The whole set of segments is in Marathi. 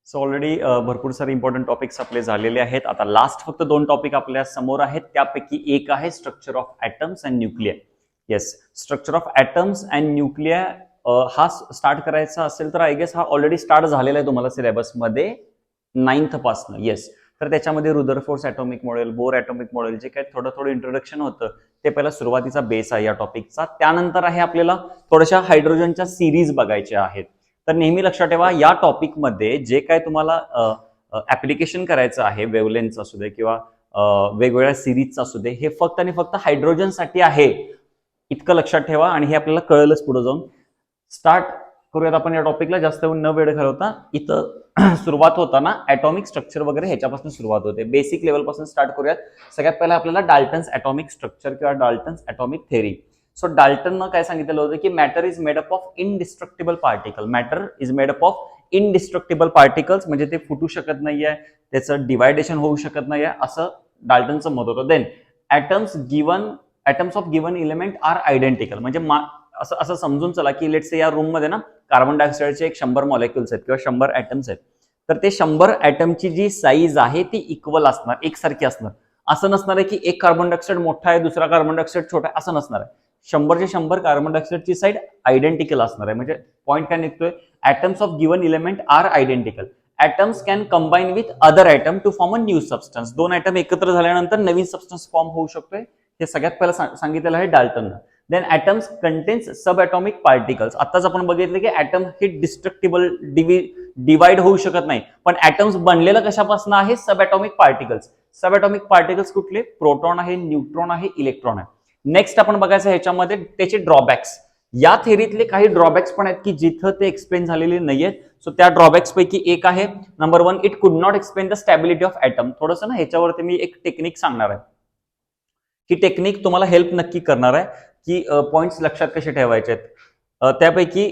सो ऑलरेडी भरपूर सारे इम्पॉर्टंट टॉपिक्स आपले झालेले आहेत. आता लास्ट फक्त 2 टॉपिक आपल्या समोर आहेत. त्यापैकी एक आहे structure of atoms and nuclei. Yes, structure of atoms and nuclei हा स्टार्ट करायचा असेल तर आय गेस हा ऑलरेडी स्टार्ट झालेला आहे तुम्हाला सिलेबसमध्ये 9th पासून. येस, तर त्याच्यामध्ये Rutherford atomic model, Bohr atomic model जे काही थोडं इंट्रोडक्शन होतं ते पहिला सुरुवातीचा बेस आहे या टॉपिकचा. त्यानंतर आहे आपल्याला थोड्याशा हायड्रोजनच्या सिरीज बघायच्या आहेत. तर नेहमी लक्षात ठेवा या टॉपिकमध्ये जे काय तुम्हाला ऍप्लिकेशन करायचं आहे, वेव्हलेंथ असू दे किंवा वेगवेगळ्या सिरीजचा असू दे, हे फक्त आणि फक्त हायड्रोजनसाठी आहे इतकं लक्षात ठेवा. आणि हे आपल्याला कळलंच पुढे जाऊन. स्टार्ट करूयात आपण या टॉपिकला जास्त न वेळ घालवता. इथं सुरुवात होताना ॲटॉमिक स्ट्रक्चर वगैरे ह्याच्यापासून सुरुवात होते. बेसिक लेवल पासून स्टार्ट करूयात. सगळ्यात पहिला आपल्याला डाल्टन्स ॲटॉमिक स्ट्रक्चर किंवा डाल्टन्स ॲटॉमिक थेअरी. सो डाल्टननं काय सांगितलेलं होतं की matter is made up of indestructible particle. Matter is made up of indestructible particles, म्हणजे ते फुटू शकत नाहीये, त्याचं डिवायडेशन होऊ शकत नाहीये, असं डाल्टनचं मत होतं. Then atoms of given element are identical. म्हणजे असं समजून चला की लेट्स से या रूम मध्ये ना कार्बन डायऑक्साईडचे 100 मॉलिक्युल्स आहेत किंवा 100 ॲटम्स आहेत. तर ते 100 ॲटमची जी साईज आहे ती इक्वल असणार, एकसारखी असणार. असं नसणार आहे की एक कार्बन डायऑक्साईड मोठा आहे दुसरा कार्बन डायऑक्साईड छोटा आहे, असं नसणार आहे. 100चे 100 कार्बन डायऑक्साईडची साईड आयडेंटिकल असणार आहे. म्हणजे पॉईंट काय निघतोय, atoms of given element are identical. Atoms can combine with other atom to form a new substance. 2 atom एकत्र झाल्यानंतर नवीन सबस्टन्स फॉर्म होऊ शकतोय. हे सगळ्यात पहिला सांगितलेलं आहे डाल्टननं. देन ॲटम्स कंटेन्स सब ॲटॉमिक पार्टिकल्स. आताच आपण बघितलं की ॲटम हे डिस्ट्रक्टिबल डिवाइड होऊ शकत नाही, पण ॲटम्स बनलेलं कशापासून आहे, सब ॲटॉमिक पार्टिकल्स. सब ॲटॉमिक पार्टिकल्स कुठले, प्रोटॉन आहे, न्यूट्रॉन आहे, इलेक्ट्रॉन आहे. नेक्स्ट आपण बघायचं ह्याच्यामध्ये त्याचे ड्रॉबॅक्स. या थेरीतले काही ड्रॉबॅक्स पण आहेत की जिथं ते एक्सप्लेन झालेले नाहीयेत. सो त्या ड्रॉबॅक्स पैकी एक आहे number 1, it could not explain the stability of atom. थोडंसं ना ह्याच्यावरती मी एक टेक्निक सांगणार आहे. ही टेक्निक तुम्हाला हेल्प नक्की करणार आहे की पॉइंट्स लक्षात कसे ठेवायचे आहेत. त्यापैकी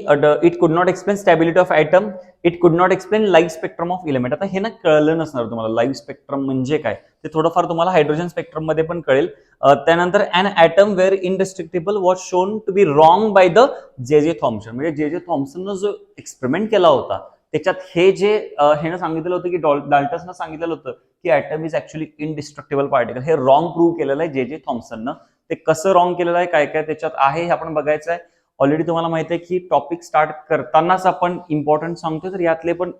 it could not explain stability of atom, it could not explain line spectrum of element. आता हे ना कळलं नसणार तुम्हाला लाईफ स्पेक्ट्रम म्हणजे काय, ते थोडंफार तुम्हाला हायड्रोजन स्पेक्ट्रम मध्ये पण कळेल. त्यानंतर an atom were indestructible was shown to be wrong by the J Thomson. म्हणजे जे थॉम्सननं जो एक्सपेरिमेंट केला होता त्याच्यात हे जे हे सांगितलेलं होतं की डाल्टन्सनं सांगितलेलं होतं की atom is actually indestructible particle, हे रॉंग प्रूव्ह केलेलं आहे जे थॉम्सननं. ते कसं रॉंग केलेलं आहे, काय काय त्याच्यात आहे हे आपण बघायचं आहे. ऑलरेडी तुम्हाला माहिती आहे की टॉपिक स्टार्ट करतानाच आपण इम्पॉर्टंट सांगतो, तर यातले पण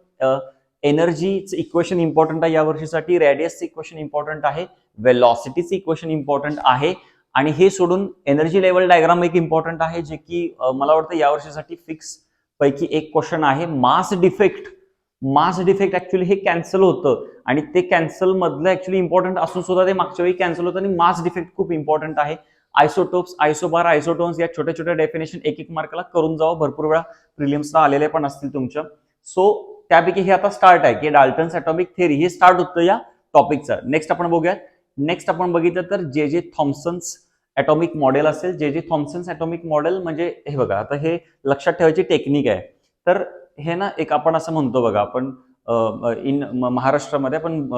एनर्जीचं इक्वेशन इम्पॉर्टंट आहे या वर्षीसाठी, रेडियसचं इक्वेशन इम्पॉर्टंट आहे, वेलॉसिटीचं इक्वेशन इम्पॉर्टंट आहे, आणि हे सोडून एनर्जी लेवल डायग्राम एक इम्पॉर्टंट आहे जे की मला वाटतं या वर्षीसाठी फिक्स पैकी एक क्वेश्चन आहे. मास डिफेक्ट ऍक्च्युअली हे कॅन्सल होतं आणि ते कॅन्सल मधलं ऍक्च्युअली इम्पॉर्टंट असून सुद्धा ते मागच्या वेळी कॅन्सल होतं. आणि मास डिफेक्ट खूप इम्पॉर्टंट आहे. आयसोटोप्स, आयसोबार, आयसोटोन्स या छोट्या छोट्या डेफिनेशन एक मार्काला करून जावं. भरपूर वेळा प्रिलिम्सला आलेले पण असतील तुमच्या. सो त्यापैकी हे आता स्टार्ट आहे की डाल्टन्स ॲटॉमिक थेअरी हे स्टार्ट होतं या टॉपिकचं. नेक्स्ट आपण बघूयात. नेक्स्ट आपण बघितलं तर जे थॉम्सन्स ॲटॉमिक मॉडेल असेल. जे थॉम्सन्स ॲटॉमिक मॉडेल म्हणजे हे बघा, आता हे लक्षात ठेवायची टेक्निक आहे. तर हे ना एक आपण असं म्हणतो बघा, आपण महाराष्ट्रामध्ये आपण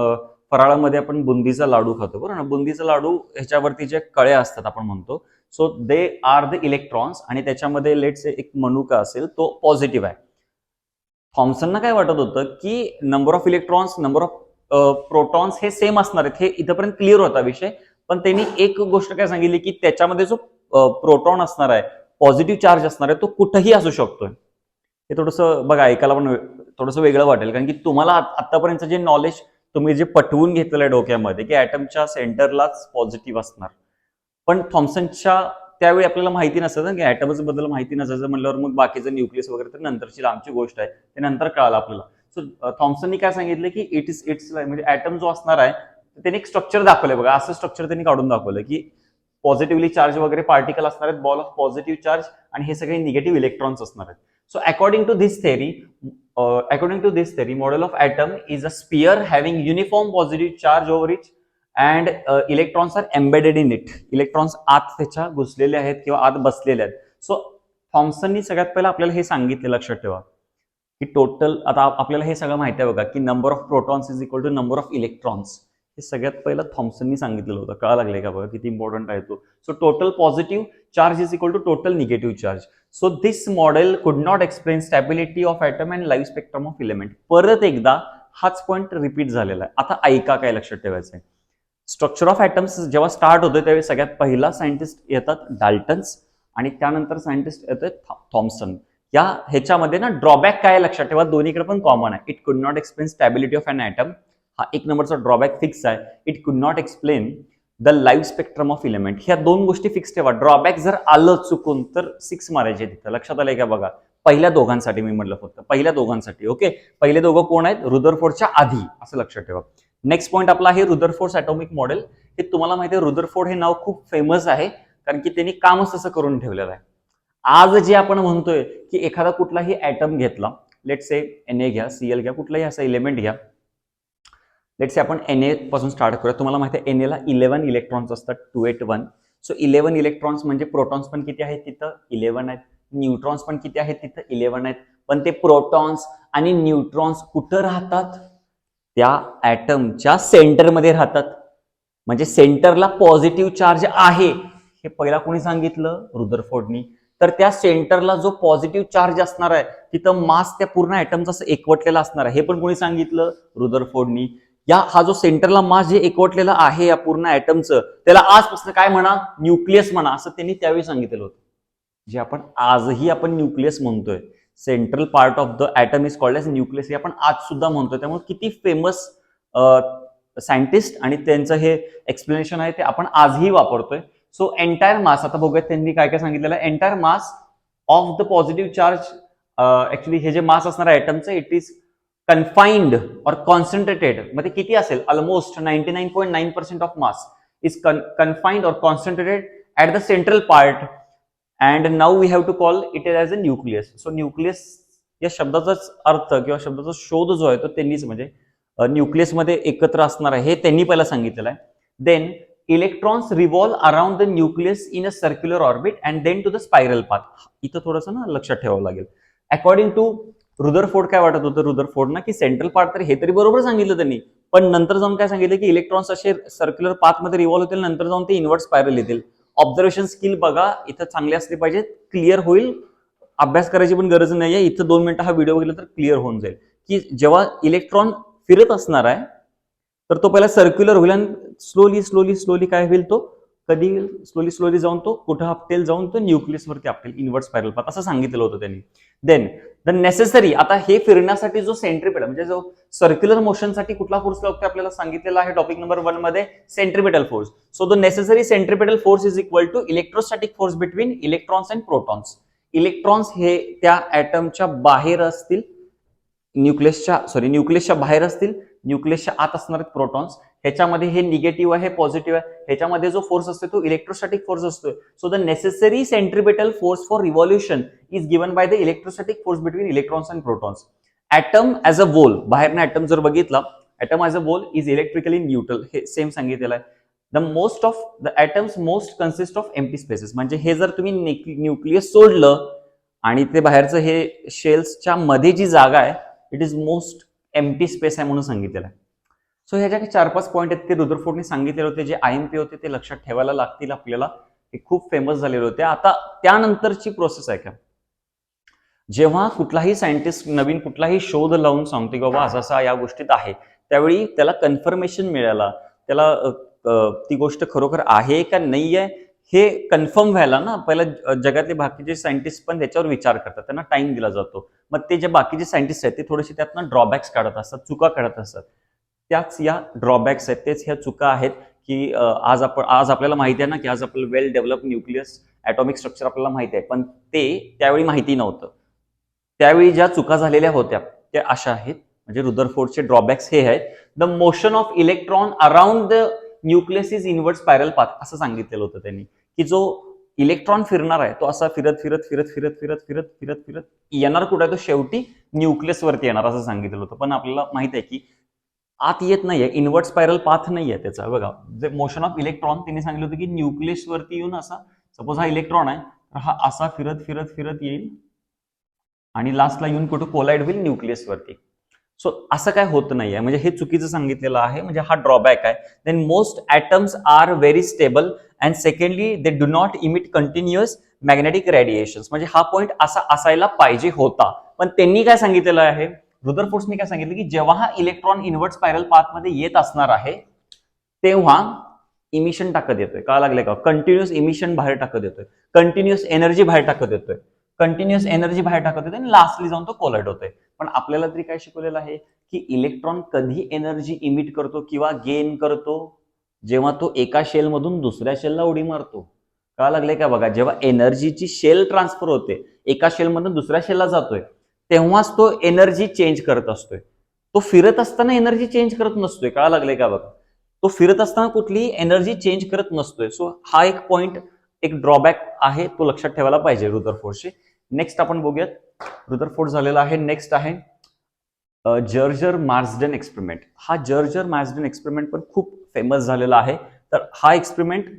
फराळामध्ये आपण बुंदीचा लाडू खातो बरोबर ना. बुंदीचा लाडू ह्याच्यावरती जे कळे असतात आपण म्हणतो, so they are the electrons, आणि त्याच्यामध्ये लेट्स एक मनुका असेल तो पॉझिटिव्ह आहे. थॉम्सनना काय वाटत होतं की number of electrons, number of protons हे सेम असणार आहेत. हे इथपर्यंत क्लिअर होता विषय. पण त्यांनी एक गोष्ट काय सांगितली की त्याच्यामध्ये जो प्रोटॉन असणार आहे, पॉझिटिव्ह चार्ज असणार आहे, तो कुठेही असू शकतोय. हे थोडंसं बघा, ऐकायला पण थोडंसं वेगळं वाटेल, कारण की तुम्हाला आतापर्यंत जे नॉलेज तुम्ही जे पटवून घेतलेलं आहे डोक्यामध्ये की ॲटमच्या सेंटरलाच पॉझिटिव्ह असणार, पण थॉम्सनच्या त्यावेळी आपल्याला माहिती नसायचं की ॲटम्स बद्दल माहिती नसायचं म्हणल्यावर मग बाकीचं न्यूक्लियस वगैरे तर नंतरची लांबची गोष्ट आहे, ते नंतर कळालं आपल्याला. सो थॉम्सननी काय सांगितलं की इट्स म्हणजे ॲटम जो असणार आहे त्यांनी एक स्ट्रक्चर दाखवलंय बघा. असं स्ट्रक्चर त्यांनी काढून दाखवलं की पॉझिटिव्हली चार्ज वगैरे पार्टिकल असणार आहेत, बॉल ऑफ पॉझिटिव्ह चार्ज, आणि हे सगळे निगेटिव्ह इलेक्ट्रॉन्स असणार आहेत. So according to this theory, model of atom is a sphere having uniform positive charge over each and electrons are embedded in it. Electrons आत त्याच्या घुसलेले आहेत किंवा आत बसलेले आहेत. सो थॉम्सननी सगळ्यात पहिला आपल्याला हे सांगितले, लक्षात ठेवा, की टोटल, आता आपल्याला हे सगळं माहिती आहे बघा, की number of protons is equal to number of electrons. हे सगळ्यात पहिलं थॉम्सननी सांगितलेलं होतं. कळा लागले का बघा किती इम्पॉर्टंट आहे तो. So total positive charge is equal to total negative charge. So this model could not explain stability of atom and line spectrum of element. परत एकदा हाच पॉईंट रिपीट झालेला आहे. आता ऐका काय लक्षात ठेवायचं आहे. स्ट्रक्चर ऑफ ॲटम्स जेव्हा स्टार्ट होतं त्यावेळी सगळ्यात पहिला सायंटिस्ट येतात डाल्टन्स आणि त्यानंतर सायंटिस्ट येतात थॉम्सन. ह्याच्यामध्ये ना ड्रॉबॅक काय लक्षात ठेवा, दोन्हीकडे पण कॉमन आहे. It could not explain stability of an atom, हा एक नंबरचा ड्रॉबॅक फिक्स आहे. It could not explain the line spectrum of element. ह्या दोन गोष्टी फिक्स ठेवा. ड्रॉबॅक जर आलं चुकून तर 6 मारायचे तिथं. लक्षात आलंय का बघा. पहिल्या दोघांसाठी मी म्हटलं, फक्त पहिल्या दोघांसाठी. ओके, पहिले दोघं कोण आहेत, रुदरफोर्डच्या आधी, असं लक्षात ठेवा. नेक्स्ट पॉईंट आपला आहे रुदरफोर्ड ॲटॉमिक मॉडेल. हे तुम्हाला माहिती आहे, रुदरफोर्ड हे नाव खूप फेमस आहे कारण की त्यांनी कामच तसं करून ठेवलेलं आहे. आज जे आपण म्हणतोय की एखादा कुठलाही ॲटम घेतला, लेट से Na घ्या, Cl घ्या, कुठलाही असा एलिमेंट घ्या. लेट से आपण Na पासून स्टार्ट करूया. तुम्हाला माहिती आहे Na ला 11 इलेक्ट्रॉन्स असतात, 281. सो 11 इलेक्ट्रॉन्स म्हणजे प्रोटॉन्स पण किती आहेत तिथं, 11 आहेत. न्यूट्रॉन्स पण किती आहेत तिथं, 11 आहेत. पण ते प्रोटॉन्स आणि न्यूट्रॉन्स कुठं राहतात, त्या ॲटमच्या सेंटरमध्ये राहतात. म्हणजे सेंटरला पॉझिटिव्ह चार्ज आहे, हे पहिला कोणी सांगितलं, रुदरफोर्डनी. तर त्या सेंटरला जो पॉझिटिव्ह चार्ज असणार आहे तिथं मास त्या पूर्ण ॲटमचा असं एकवटलेला असणार आहे, हे पण कोणी सांगितलं, रुदरफोर्डनी. हा जो सेंटरला मास जे एकवटलेला आहे या पूर्ण ॲटमचं, त्याला आजपासून काय म्हणा, न्यूक्लियस म्हणा, असं त्यांनी त्यावेळी सांगितलेलं होतं. जे आपण आजही आपण न्यूक्लियस म्हणतोय. Central part of the atom is called as nucleus, हे आपण आज सुद्धा म्हणतोय. त्यामुळे किती फेमस सायंटिस्ट आणि त्यांचं हे एक्सप्लेनेशन आहे ते आपण आजही वापरतोय. सो एंटायर मास, आता बघूयात त्यांनी काय काय सांगितलेलं आहे. Entire mass of the positive charge, actually हे जे मास असणार आहे ॲटमचं, इट इज कन्फाइंड और कॉन्सन्ट्रेटेड. मध्ये किती असेल, almost 99.9% of mass is confined और concentrated at the central part. And now we have to call it as a nucleus. So nucleus या शब्दाचाच अर्थ किंवा शब्दाचा शोध जो आहे तो त्यांनीच, म्हणजे न्यूक्लियसमध्ये एकत्र असणार आहे, हे त्यांनी पहिला सांगितलेलं आहे. Then electrons revolve around the nucleus in a circular orbit and then to the spiral path. इथं थोडंसं ना लक्षात ठेवावं लागेल. अकॉर्डिंग टू रुदरफोर्ड काय वाटत होतं रुदरफोर्डना, की सेंट्रल पार्ट, तर हे तरी बरोबर सांगितलं त्यांनी, पण नंतर जाऊन काय सांगितलं की इलेक्ट्रॉन्स असे सर्क्युलर पाथमध्ये रिव्हॉल्व होतील, नंतर जाऊन ते इन्व्हर्ट स्पायरल येतील. ऑब्झर्वेशन स्किल बघा इथं चांगले असले पाहिजेत, क्लिअर होईल. अभ्यास करायची पण गरज नाहीये. इथं 2 मिनिटं हा व्हिडिओ बघितला तर क्लिअर होऊन जाईल की जेव्हा इलेक्ट्रॉन फिरत असणार आहे तर तो पहिला सर्क्युलर होईल आणि स्लोली स्लोली स्लोली काय होईल, तो कधी स्लोली स्लोली जाऊन तो कुठं आपटेल, जाऊन तो न्यूक्लियसवरती आपटेल, इन्व्हर्ट स्पायरल पाथ, असं सांगितलं होतं त्यांनी. देन द नेसेसरी, आता हे फिरण्यासाठी जो सेंट्रिपेटल, म्हणजे जो सर्क्युलर मोशनसाठी कुठला फोर्स लागतो आपल्याला सांगितलेला आहे टॉपिक नंबर 1 मध्ये, centripetal force. So the necessary centripetal force is equal to electrostatic force between electrons and protons. Electrons हे त्या ॲटमच्या बाहेर असतील, न्यूक्लियसच्या बाहेर असतील, न्यूक्लियसच्या आत असणार आहेत प्रोटॉन्स. ह्याच्यामध्ये हे निगेटिव्ह आहे, पॉझिटिव्ह आहे. ह्याच्यामध्ये जो फोर्स असतो तो इलेक्ट्रोस्टॅटिक फोर्स असतो. So the necessary centripetal force for revolution is given by the electrostatic force between electrons and protons. Atom as a whole, बाहेरनं ॲटम जर बघितला, atom as a whole is electrically neutral, हे सेम सांगितलेलं आहे. The most of the atoms most consist of empty spaces, म्हणजे हे जर तुम्ही न्यूक्लियस सोडलं आणि ते बाहेरचं हे शेल्सच्या मध्ये जी जागा आहे, it is most empty space आहे म्हणून सांगितलेलं आहे. सो ह्याच्या 4-5 पॉईंट आहेत ते रुदरफोर्डने सांगितलेले होते, जे IMP होते ते लक्षात ठेवायला लागतील आपल्याला. हे खूप फेमस झालेले होते. आता त्यानंतरची प्रोसेस आहे का, जेव्हा कुठलाही सायंटिस्ट नवीन कुठलाही शोध लावून सांगतो की बाबा असं असं या गोष्टीत आहे, त्यावेळी त्याला कन्फर्मेशन मिळाला, त्याला ती गोष्ट खरोखर आहे का नाही आहे हे कन्फर्म व्हायला ना, पहिला जगातले बाकीचे सायंटिस्ट पण त्याच्यावर विचार करतात, त्यांना टाइम दिला जातो. मग ते जे बाकीचे सायंटिस्ट आहेत ते थोडेसे त्यातनं ड्रॉबॅक्स काढत असतात, चुका काढत असतात. त्याच या ड्रॉबॅक्स आहेत, तेच ह्या चुका आहेत की आज आपल्याला माहिती आहे ना की आज आपलं वेल डेव्हलप न्यूक्लियस ॲटॉमिक स्ट्रक्चर आपल्याला माहिती आहे, पण ते त्यावेळी माहिती नव्हतं. त्यावेळी ज्या चुका झालेल्या होत्या त्या अशा आहेत, म्हणजे रुदरफोर्डचे ड्रॉबॅक्स हे आहेत. The motion of electron around the nucleus is invert spiral path, असं सांगितलेलं होतं त्यांनी, की जो इलेक्ट्रॉन फिरणार आहे तो असा फिरत फिरत फिरत फिरत फिरत फिरत फिरत फिरत येणार कुठे, तो शेवटी न्यूक्लियस वरती येणार, असं सांगितलेलं होतं. पण आपल्याला माहित आहे की आत येत नाहीये, इनवर्ट स्पायरल पाथ नाहीये त्याचा. बघा जे मोशन ऑफ इलेक्ट्रॉन त्यांनी सांगितलं होतं की न्यूक्लियस वरती येऊन असा, सपोज हा इलेक्ट्रॉन आहे तर हा असा फिरत फिरत फिरत येईल आणि लास्टला येऊन कुठं कोलाइड होईल न्यूक्लियस वरती. सो असं काय होत नाहीये, म्हणजे हे चुकीचं सांगितलेलं आहे, म्हणजे हा ड्रॉबॅक आहे. Then most atoms are very stable and secondly they do not emit continuous magnetic radiation. म्हणजे हा पॉईंट असा असायला पाहिजे होता, पण त्यांनी काय सांगितलेलं आहे, रुदरफोर्डने काय सांगितलं की जेव्हा हा इलेक्ट्रॉन इनवर्ट स्पायरल पाथमध्ये येत असणार आहे तेव्हा इमिशन टाकत येतोय. का लागले का, कंटिन्युअस इमिशन बाहेर टाकत येतोय, कंटिन्युअस एनर्जी बाहेर टाकत येतोय, कंटिन्युअस एनर्जी बाहेर टाकत येतोय आणि लास्टली जाऊन तो कोलाइड होतोय. पण आपल्याला तरी काय शिकवलेलं आहे की इलेक्ट्रॉन कधी एनर्जी इमिट करतो किंवा गेन करतो, जेव्हा तो एका शेल मधून दुसऱ्या शेलला उडी मारतो. का लागले का बघा, जेव्हा एनर्जीची शेल ट्रान्सफर होते, एका शेल मधून दुसऱ्या शेलला जातोय, तेव्हाच तो एनर्जी चेंज करत असतोय. तो फिरत असताना एनर्जी चेंज करत नसतोय. का लागले का बघा, तो फिरत असताना कुठलीही एनर्जी चेंज करत नसतोय. सो हा एक पॉइंट, एक ड्रॉबॅक आहे, तो लक्षात ठेवायला पाहिजे रुदरफोर्डशी. नेक्स्ट आपण बघूयात, रुदरफोर्ड झालेला आहे. नेक्स्ट आहे जर्जर मार्सडन एक्सपेरिमेंट. हा जर्जर मार्सडन एक्सपेरिमेंट पण खूप फेमस झालेला आहे. तर हा एक्सपेरिमेंट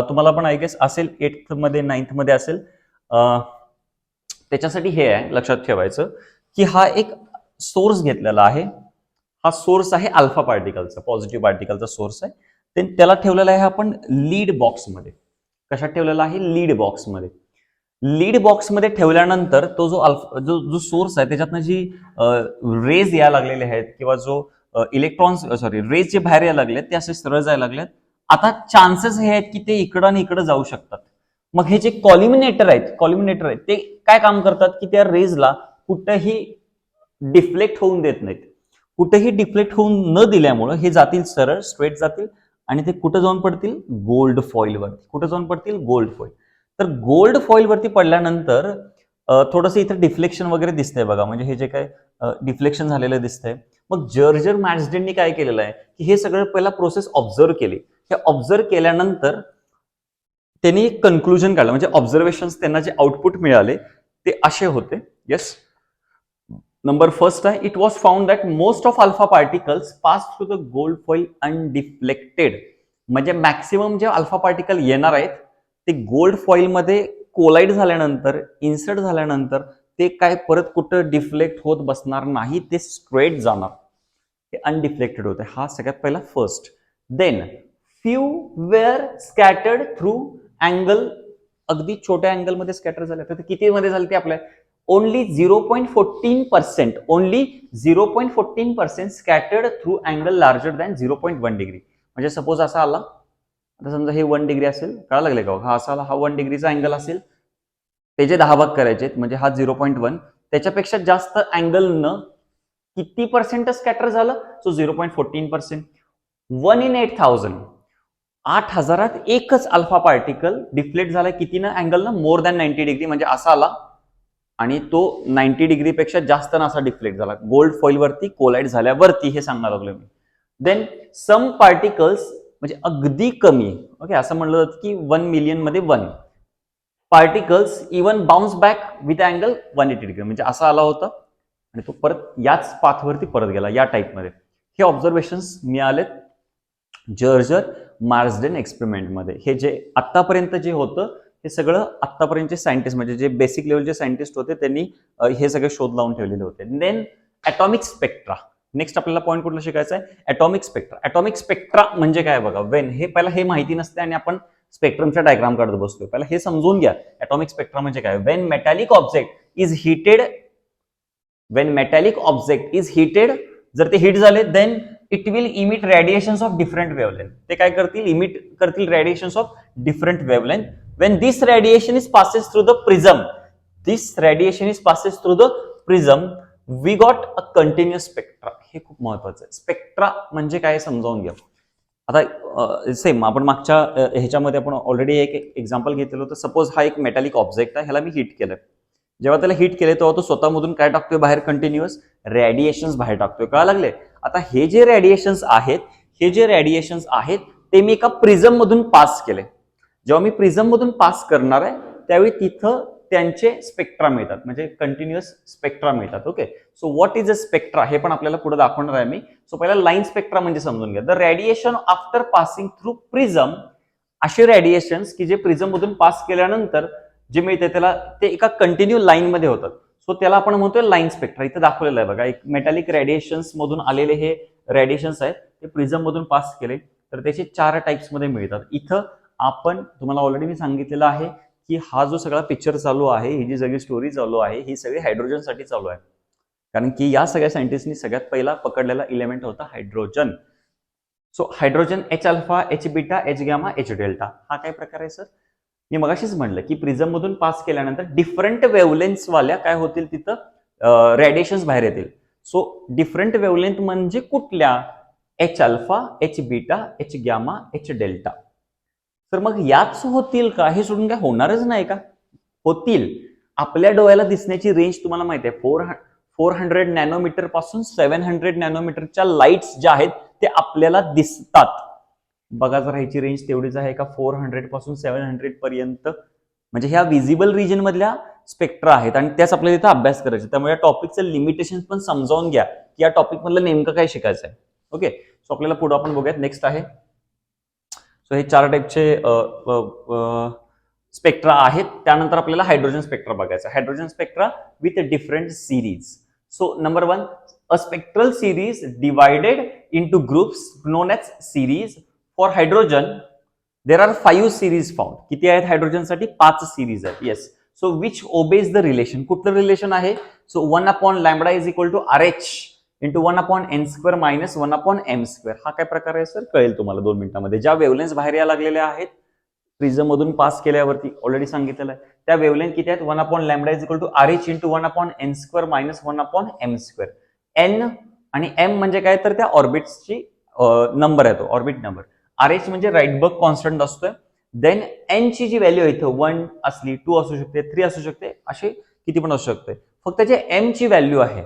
तुम्हाला पण आय गेस असेल, 8th मध्ये 9th मध्ये असेल. त्याच्यासाठी हे आहे लक्षात ठेवायचं की हा एक सोर्स घेतलेला आहे. हा सोर्स आहे अल्फा पार्टिकलचा, पॉझिटिव्ह पार्टिकलचा सोर्स आहे. त्याला ठेवलेला आहे आपण लीड बॉक्समध्ये. कशात ठेवलेला आहे, लीड बॉक्समध्ये. लीड बॉक्समध्ये ठेवल्यानंतर तो जो सोर्स आहे त्याच्यातनं जी रेज यायला लागलेले आहेत किंवा जो इलेक्ट्रॉन्स रेज जे बाहेर यायला लागलेत ते असे सरळ जायला लागलेत. आता चान्सेस हे आहेत की ते इकडं आणि इकडं जाऊ शकतात. मग हे जे कॉल्युमिनेटर आहेत ते काय काम करतात की त्या रेजला कुठेही डिफ्लेक्ट होऊन देत नाहीत. कुठेही डिफ्लेक्ट होऊन न दिल्यामुळे हे जातील सरळ, स्ट्रेट जातील आणि ते कुठं जाऊन पडतील, गोल्ड फॉइलवरती. कुठं जाऊन पडतील, गोल्ड फॉइल. तर गोल्ड फॉइल वरती पडल्यानंतर थोडंसं इथं डिफ्लेक्शन वगैरे दिसतंय बघा, म्हणजे हे जे काय डिफ्लेक्शन झालेलं दिसतंय. मग जर्जर मॅर्सडेननी काय केलेलं आहे की हे सगळं पहिला प्रोसेस ऑब्झर्व केली. हे ऑब्झर्व केल्यानंतर त्यांनी एक कन्क्लुजन काढलं, म्हणजे ऑब्झर्वेशन्स त्यांना जे आउटपुट मिळाले ते असे होते. येस, नंबर फर्स्ट आहे, it was found that most of alpha particles pass through the gold foil undeflected. म्हणजे मॅक्सिमम जे अल्फा पार्टिकल येणार आहेत ते गोल्ड फॉइल मध्ये कोलाइड झाल्यानंतर, इन्सर्ट झाल्यानंतर ते काय परत कुठं डिफ्लेक्ट होत बसणार नाही, ते स्ट्रेट जाणार, ते अनडिफ्लेक्टेड होते. हा सगळ्यात पहिला first. Then few were scattered through angle, अगदी छोट्या अँगल मध्ये स्कॅटर झाले. तर किती मध्ये झाले ते आपल्या only 0.14%, only 0.14% scattered through angle larger than 0.1 degree. म्हणजे सपोज असा आला, आता समजा हे 1 डिग्री असेल, कळा लागले का, हा असा आला, हा 1 डिग्रीचा अँगल असेल, त्याचे 10 भाग करायचे, म्हणजे हा 0.1, त्याच्यापेक्षा जास्त अँगल न किती पर्सेंट स्कॅटर झालं, सो 0.14%. 1 in 8,000, 8,000 एकच अल्फा पार्टिकल डिफ्लेक्ट झाला किती ना अँगल ना, मोर दॅन 90 डिग्री. म्हणजे असा आला आणि तो 90 डिग्री पेक्षा जास्त ना असा डिफ्लेक्ट झाला गोल्ड फॉइल वरती कोलाइड झाल्यावरती, हे सांगणार लागलो मी. देन सम पार्टिकल्स, म्हणजे अगदी कमी, ओके, असं म्हणलं जातं की 1 मिलियन मध्ये 1 particles even bounce back with angle 180 degree. म्हणजे असा आला होता आणि तो परत याच पाथवरती परत गेला, या टाईपमध्ये. हे ऑब्झर्वेशन्स मिळालेत जर्जर मार्सडेन एक्सपेरिमेंटमध्ये. हे जे आतापर्यंत जे होतं हे सगळं आतापर्यंतचे सायंटिस्ट, म्हणजे जे बेसिक लेवलचे सायंटिस्ट होते त्यांनी हे सगळे शोध लावून ठेवलेले होते. Then atomic spectra. नेक्स्ट आपल्याला पॉईंट कुठला शिकायचा आहे, ॲटॉमिक स्पेक्ट्रा. ॲटॉमिक स्पेक्ट्रा म्हणजे काय बघा, वेन हे पहिला हे माहिती नसते आणि आपण स्पेक्ट्रमच्या डायग्राम काढत बसतोय. पहिला हे समजून घ्या ॲटॉमिक स्पेक्ट्रा म्हणजे काय. When metallic object is heated, when metallic object is heated, जर ते हिट झाले then it will emit radiations of different wavelength. ते काय करतील, इमिट करतील radiations of different wavelength. When this radiation is passes through the prism, we got a continuous spectra. हे खूप महत्वाचं आहे. स्पेक्ट्रा म्हणजे काय समजावून घ्या. आता सेम आपण मागच्या ह्याच्यामध्ये आपण ऑलरेडी एक एक्झाम्पल घेतलेलं होतं. सपोज हा एक मेटॅलिक ऑब्जेक्ट आहे, ह्याला मी हिट केलं. जेव्हा त्याला हिट केले तेव्हा तो स्वतःमधून काय टाकतोय बाहेर, कंटिन्युअस रेडिएशन्स बाहेर टाकतोय. कळा लागले. आता हे जे रेडिएशन्स आहेत ते मी एका प्रिझम मधून पास केले. जेव्हा मी प्रिझम मधून पास करणार आहे त्यावेळी तिथं त्यांचे स्पेक्ट्रा मिळतात, म्हणजे कंटिन्युअस स्पेक्ट्रा मिळतात. Okay, so what is a spectra हे पण आपल्याला पुढे दाखवणार आहे मी. सो पहिला लाईन स्पेक्ट्रा म्हणजे समजून घ्या. The radiation after passing through prism, असे रेडिएशन्स की जे प्रिझम मधून पास केल्यानंतर जे मिळते त्याला ते एका कंटिन्यू लाईन मध्ये होतात. सो त्याला आपण म्हणतोय लाईन स्पेक्ट्रा. इथं दाखवलेलं आहे बघा, एक मेटॅलिक रेडिएशन्स मधून आलेले हे रेडिएशन्स आहेत, ते प्रिझम मधून पास केले तर त्याचे 4 टाइप्स मध्ये मिळतात. इथं आपण तुम्हाला ऑलरेडी मी सांगितलेलं आहे की हा जो सगळा पिक्चर चालू आहे, ही जी सगळी स्टोरी चालू आहे, ही सगळी हायड्रोजनसाठी चालू आहे. कारण की या सगळ्या सायंटिस्टनी सगळ्यात पहिला पकडलेला इलेमेंट होता hydrogen. So hydrogen H alpha, H beta, H gamma, H delta हा काय प्रकार आहे सर? मी मगाशीच म्हणलं की प्रिझम मधून पास केल्यानंतर डिफरंट वेव्हलेंथ्स वाल्या काय होतील तिथं रेडिएशन्स बाहेर येतील. सो डिफरंट वेव्हलेंथ म्हणजे कुठल्या? H alpha, H beta, H gamma, H delta. तर मग याच होतील का? हे सोडून काय होणारच नाही का? होतील. आपल्या डोळ्याला दिसण्याची रेंज तुम्हाला माहिती आहे 400 नॅनोमीटर पासून 700 नॅनोमीटरच्या लाईट्स ज्या आहेत ते आपल्याला दिसतात. बघा जरा ह्याची रेंज तेवढीच आहे का? 400 पासून 700 पर्यंत, म्हणजे ह्या विजिबल रिजन मधल्या स्पेक्ट्रा आहेत आणि त्याच आपल्याला इथं अभ्यास करायचे. त्यामुळे या टॉपिकचं लिमिटेशन पण समजावून घ्या की या टॉपिक मधलं नेमकं काय शिकायचं आहे. ओके, सो आपल्याला पुढे आपण बघूयात. नेक्स्ट आहे, सो हे 4 टाइपचे स्पेक्ट्रा आहेत. त्यानंतर आपल्याला हायड्रोजन स्पेक्ट्रा बघायचा. Hydrogen spectra with different series. So number 1, a spectral series divided into groups known as series. For hydrogen there are 5 series found. किती आहेत हायड्रोजनसाठी? 5 सिरीज आहेत. Yes. So which obeys the relation. कुठलं रिलेशन आहे? So 1/λ is equal to RH into 1/n² minus 1/m². हा काय प्रकार आहे सर? कळेल तुम्हाला 2 मिनिटांमध्ये. ज्या वेव्हलेंथ बाहेर यायला लागलेल्या आहेत प्रिझम मधून पास केल्यावरती ऑलरेडी सांगितलेलं आहे, त्या वेव्हलेंथ किती आहेत? 1/λ is equal to RH into 1/n² minus 1/m². n आणि m म्हणजे काय? तर त्या ऑर्बिट्सची नंबर आहे, तो ऑर्बिट नंबर. RH म्हणजे राईटबर्ग कॉन्स्टंट असतोय. देन n ची जी व्हॅल्यू आहे इथं 1 असली, 2 असू शकते, 3 असू शकते, असे किती पण असू शकते. फक्त जे m ची व्हॅल्यू आहे,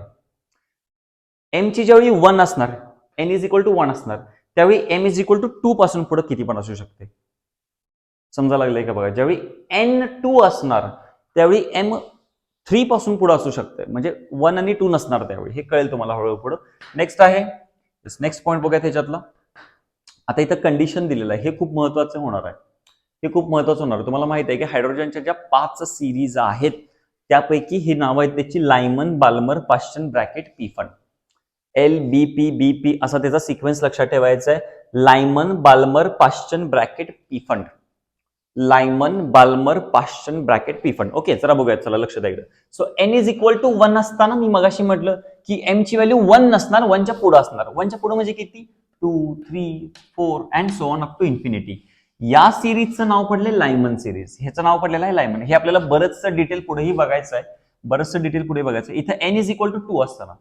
m ची ज्यावेळी 1 असणार, n इज इक्वल टू 1 असणार, त्यावेळी m इज इक्वल टू 2 पासून पुढे किती पण असू शकते. समजा लागलंय का बघा? ज्यावेळी n2 असणार त्यावेळी m3 पासून पुढे असू शकते, म्हणजे 1 आणि 2 नसणार त्यावेळी. हे कळेल तुम्हाला हळूहळू पुढे. नेक्स्ट आहे, नेक्स्ट पॉईंट बघूया त्याच्यातला. आता इथं कंडिशन दिलेलं आहे, हे खूप महत्वाचं होणार आहे. हे खूप महत्वाचं होणार आहे. तुम्हाला माहित आहे की हायड्रोजनच्या ज्या 5 सिरीज आहेत त्यापैकी ही नाव आहेत त्याची Lyman, Balmer, Paschen, Brackett, Pfund. LBP असा त्याचा सिक्वेन्स लक्षात ठेवायचा आहे. Lyman, Balmer, Paschen, Brackett, Pfund. Lyman, Balmer, Paschen, Brackett, Pfund. Okay, जरा बघूयात, चला लक्ष द्या इकडे. So n is equal to 1 असताना मी मगाशी म्हटलं की m ची व्हॅल्यू 1 नसणार, 1 च्या पुढे असणार. 1 च्या पुढे म्हणजे किती? 2, 3, 4 and so on up to infinity. या सिरीजचं नाव पडले लायमन सिरीज. ह्याचं नाव पडलेलं आहे लायमन. हे आपल्याला बरंचसं डिटेल पुढेही बघायचं आहे, बरंचसं डिटेल पुढे बघायचं आहे. इथं n इज इक्वल टू 2 असताना,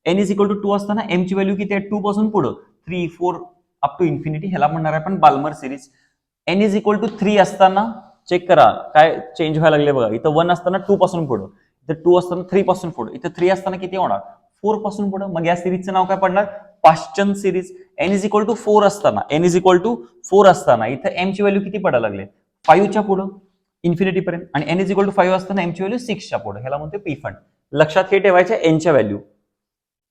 n इज इक्वल टू 2 असताना m ची व्हॅल्यू किती आहे? 2 पासून पुढे 3, 4 अप टू इन्फिनिटी. ह्याला म्हणणार आहे आपण Balmer series. n is equal to 3 असताना चेक करा काय चेंज व्हायला लागले बघा. इथं 1 असताना 2 पासून पुढे, इथं 2 असताना 3 पासून पुढे, इथं 3 असताना किती होणार? 4 पासून पुढे. मग या सिरीजचं नाव काय पडणार? Paschen series. n is equal to 4 असताना, n इज इक्वल टू 4 असताना इथं m ची व्हॅल्यू किती पडायला लागले? 5 च्या पुढे इन्फिनिटी पर्यंत. आणि n इज इक्वल टू 5 असताना m ची व्हॅल्यू 6 च्या पुढे. ह्याला म्हणतो पीफंड. लक्षात हे ठेवायचे n च्या व्हॅल्यू.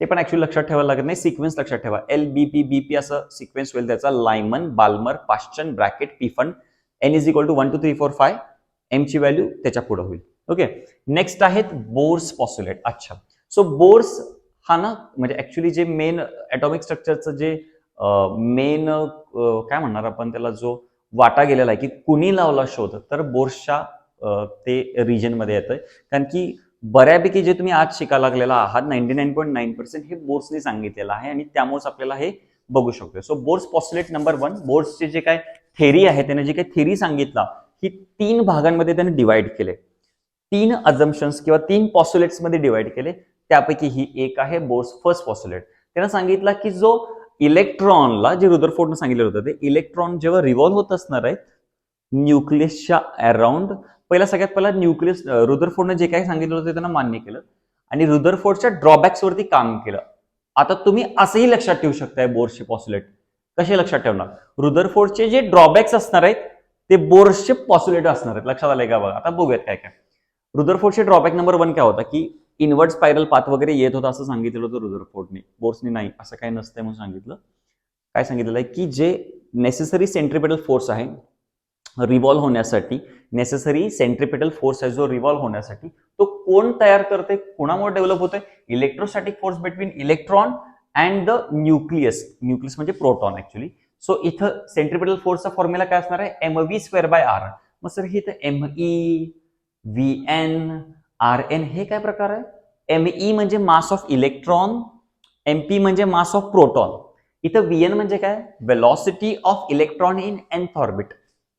ते पण ऍक्च्युअली लक्षात ठेवायला लागत नाही, सिक्वेन्स लक्षात ठेवा. LBP असं सिक्वेन्स होईल त्याचा. Lyman, Balmer, Paschen, Brackett, Pfund. n is equal to 1 2 3 4 5. m ची व्हॅल्यू त्याच्या पुढे होईल. ओके, नेक्स्ट आहेत बोर्स पॉस्युलेट. अच्छा, सो बोर्स हा ना म्हणजे ऍक्च्युली जे मेन ऍटॉमिक स्ट्रक्चरचं जे मेन काय म्हणणार आपण त्याला, जो वाटा गेलेला आहे की कुणी लावला शोध, तर बोर्सच्या ते रिजन मध्ये येतंय. कारण की बऱ्यापैकी जे तुम्ही आज शिकायला लागलेला आहात 99.9% हे बोर्सने सांगितलेलं आहे आणि त्यामुळेच आपल्याला हे बघू शकतो. सो बोर्स पॉस्युलेट नंबर 1, बोर्सचे जे काय थेरी आहे, त्याने जे काही थेरी सांगितला ही 3 भागांमध्ये त्याने डिवाइड केले. 3 अजम्पशन्स किंवा 3 पॉस्युलेट्स मध्ये डिवाइड केले. त्यापैकी ही एक आहे बोर्स फर्स्ट पॉस्युलेट. त्यानं सांगितलं की जो इलेक्ट्रॉनला, जे रुदरफोर्डनं सांगितलं होतं, ते इलेक्ट्रॉन जेव्हा रिव्हॉल्व्ह होत असणार आहे न्यूक्लियसच्या अराउंड, पहिला सगळ्यात पहिला न्यूक्लियस, रुदरफोर्डनं जे काही सांगितलं होतं त्यांना मान्य केलं आणि रुदरफोर्डच्या ड्रॉबॅक्स वरती काम केलं. आता तुम्ही असंही लक्षात ठेवू शकताय बोर्सचे पॉस्युलेट. कसे लक्षात ठेवणार? रुदरफोर्डचे जे ड्रॉबॅक्स असणार आहेत ते बोर्सचे पॉस्युलेट असणार आहेत. लक्षात आलंय का बघा. आता बघूयात काय काय. रुदरफोर्डचे ड्रॉबॅक नंबर 1 काय होता की इनवर्ट स्पायरल पाथ वगैरे येत होता असं सांगितलं होतं रुदरफोर्डने. बोर्सने नाही असं काही नसतंय म्हणून सांगितलं. काय सांगितलेलं आहे की जे नेसेसरी सेंट्रिपेटल फोर्स आहे रिव्हॉल्व्ह होण्यासाठी, नेसेसरी सेंट्रिपेटल फोर्स आहे जो रिव्हॉल्व्ह होण्यासाठी, तो कोण तयार करते, कोणामुळे डेव्हलप होतोय? Electrostatic force between electron and the nucleus. Nucleus म्हणजे प्रोटॉन ऍक्च्युली. सो इथं सेंट्रिपेटल फोर्सचा फॉर्म्युला काय असणार आहे? mv²/r. मग सर हे तर ME, VN, RN हे काय प्रकार आहे? ME म्हणजे मास ऑफ इलेक्ट्रॉन, MP म्हणजे मास ऑफ प्रोटॉन. इथं VN म्हणजे काय? Velocity of electron in nth orbit.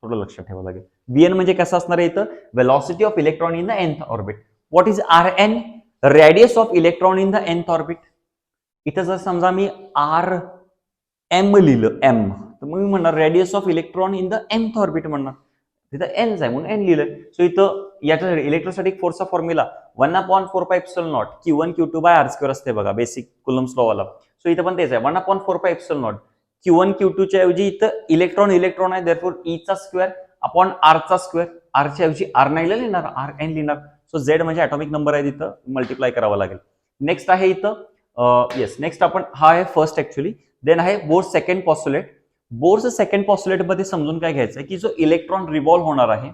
थोडं लक्षात ठेवावं लागेल. VN म्हणजे कसं असणार आहे इथं? Velocity of electron in the nth orbit. What is RN? Radius of electron in the nth orbit. इथं जर समजा मी RM लिहिलं M, तर मग मी म्हणणार radius of electron in the nth orbit म्हणणार. तिथं n आहे म्हणून n लिहिलंय. सो इथं याच्या इलेक्ट्रोस्टॅटिक फोर्सचा फॉर्म्युला 1/4πε0 Q1 Q2/r² असते बघा, बेसिक कुलम्स लॉ वाला. सो इथं पण तेच आहे 1/4πε0 Q1 Q2 च्या ऐवजी इथं इलेक्ट्रॉन आहे, देअरफॉर E चा स्क्वेअर अपॉन R चा स्क्वेअर. R च्या ऐवजी R नाही लिहिणार, RN लिहिणार. सो Z म्हणजे ऍटॉमिक नंबर आहे, तिथं मल्टिप्लाय करावा लागेल. नेक्स्ट आहे इथं येस, नेक्स्ट आपण हा आहे फर्स्ट ऍक्च्युली. देन आहे Bohr's second postulate. Bohr's second postulate मध्ये समजून काय घ्यायचं की जो इलेक्ट्रॉन रिव्हॉल्व्ह होणार आहे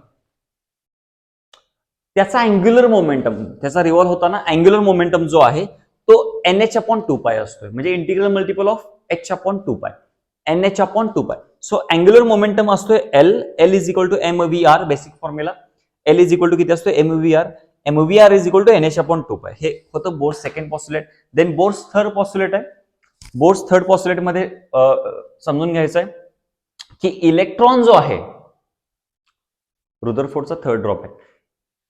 त्याचा अँग्युलर मोमेंटम, त्याचा रिव्हॉल्व्ह होताना अँग्युलर मोमेंटम जो आहे तो NH/2π असतोय, म्हणजे integral multiple of H/2π, NH/2π. So angular momentum असतोय L is equal to mvr. Basic formula L is equal to किती असतोय? mvr is equal to NH/2π. हे होतं Bohr's second postulate. Then Bohr's third postulate आहे. बोर्स थर्ड पॉस्टुलेट मध्ये समजून घ्यायचं आहे की इलेक्ट्रॉन जो आहे, रुदरफोर्डचा थर्ड ड्रॉप आहे,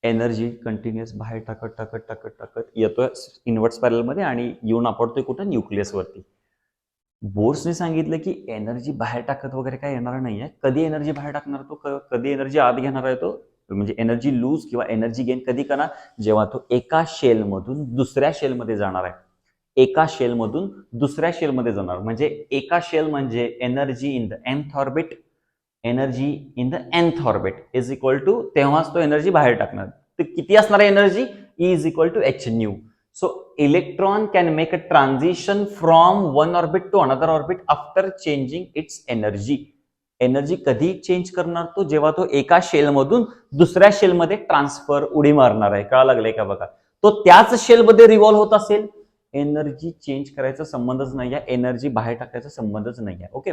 एनर्जी कंटिन्युअस बाहेर टाकत येतोय इनवर्ट स्पायरल मध्ये आणि येऊन आपटतोय कुठं? न्यूक्लियस वरती. बोर्सने सांगितलं की एनर्जी बाहेर टाकत वगैरे काय येणार नाहीये. कधी एनर्जी बाहेर टाकणार तो, कधी एनर्जी आत घेणार आहे तो, म्हणजे एनर्जी लूज किंवा एनर्जी गेन कधी करणार? जेव्हा तो एका शेलमधून दुसऱ्या शेलमध्ये जाणार आहे. एका शेलमधून दुसऱ्या शेलमध्ये जाणार, म्हणजे एका शेल म्हणजे energy in the nth orbit, energy in the nth orbit is equal to, तेव्हाच तो एनर्जी बाहेर टाकणार. तर किती असणार आहे energy? E is equal to hν. So electron can make a transition from one orbit to another orbit after changing its energy. Energy कधी चेंज करणार तो? जेव्हा तो एका शेलमधून दुसऱ्या शेलमध्ये ट्रान्सफर उडी मारणार आहे. कळा लागलंय का बघा? तो त्याच शेलमध्ये रिव्हॉल्व्ह होत असेल, एनर्जी चेंज करायचा संबंधच नाही आहे, एनर्जी बाहेर टाकायचा संबंधच नाही आहे. ओके,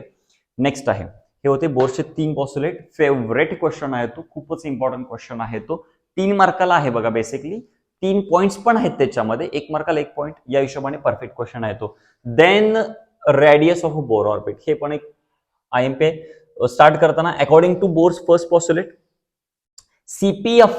नेक्स्ट आहे, हे होते बोर्सचे 3 पॉस्टुलेट. फेवरेट क्वेश्चन आहे तो, खूपच इम्पॉर्टंट क्वेश्चन आहे तो. 3 मार्काला आहे बघा, बेसिकली 3 पॉइंट्स पण आहेत त्याच्यामध्ये, 1 मार्काला 1 पॉइंट, या हिशोबाने परफेक्ट क्वेश्चन आहे तो. Then radius of Bohr orbit, हे पण एक IMP स्टार्ट करताना according to Bohr's first postulate, CPF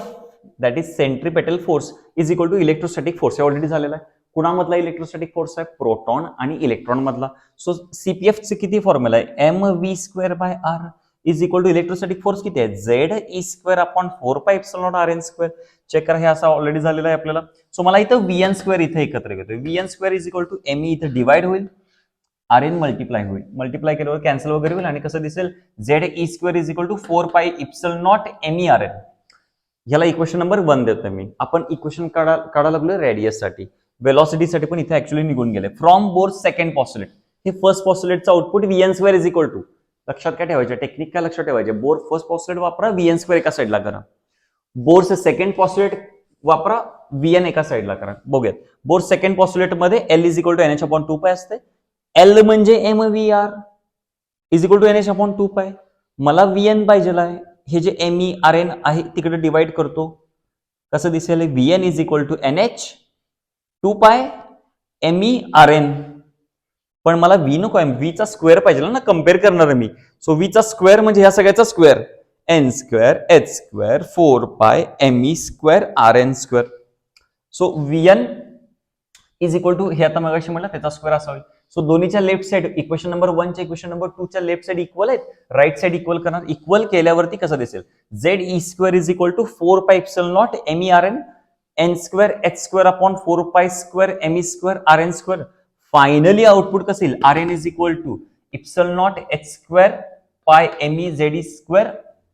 that is centripetal force is equal to electrostatic force. हे ऑलरेडी झालेला आहे. कुणामधला इलेक्ट्रोस्टॅटिक फोर्स आहे? प्रोटॉन आणि इलेक्ट्रॉन मधला. सो CPF चे किती फॉर्म्युला आहे? mv²/r is equal to electrostatic force किती आहे? ZE²/4πε0RN². चेक करा, हे असं ऑलरेडी झालेलं आहे आपल्याला. सो मला इथं VN² इथे एकत्र घेतोय. VN² is equal to ME इथं डिवाइड होईल, RN मल्टिप्लाय होईल, मल्टिप्लाय केल्यावर कॅन्सल वगैरे होईल आणि कसं दिसेल? ZE² is equal to 4πε0 MERN. ह्याला इक्वेशन नंबर 1 देतोय मी. आपण इक्वेशन काढायला लागलोय रेडियस साठी, वेलॉसिटी साठी पण इथे ऍक्च्युअली निघून गेले. फ्रॉम बोर्स सेकंड पॉस्टुलेट, हे फर्स्ट पॉस्टुलेटचा output VN² is equal to, लक्षात काय ठेवायचे? टेक्निक काय लक्षात ठेवायचे? बोर फर्स्ट पॉस्टुलेट वापरा, VN² एका साईडला करा. बोर्स सेकंड पॉस्टुलेट वापरा, VN एका साईडला करा. बघूयात. बोर्स सेकंड पॉस्टुलेट मध्ये L is equal to NH/2π असते. L म्हणजे mvr is equal to NH/2π. मला VN पाहिजेला आहे. हे जे ME RN आहे तिकडे डिवाइड करतो, कसं दिसेल? VN is equal to NH/2π ME RN. पण मला V नको आहे, V चा स्क्वेअर पाहिजे ना, कम्पेअर करणार मी. सो V चा स्क्वेअर म्हणजे ह्या सगळ्याचा square, n² h² 4π ME² RN². So VN is equal to, हे आता मगाशी म्हणलं त्याचा स्क्वेअर असावा. सो दोन्हीच्या लेफ्ट साइड, इक्वेशन नंबर 1 च्या इक्वेशन नंबर 2 च्या लेफ्ट साइड इक्वल आहेत, राईट साइड इक्वल करणार. इक्वल केल्यावरती कसं दिसेल? ZE² is equal to 4πε0 MERN n² h² upon 4π² ME² RN². Finally output कसं येईल? RN is equal to ε0 h² पाय ME ZE²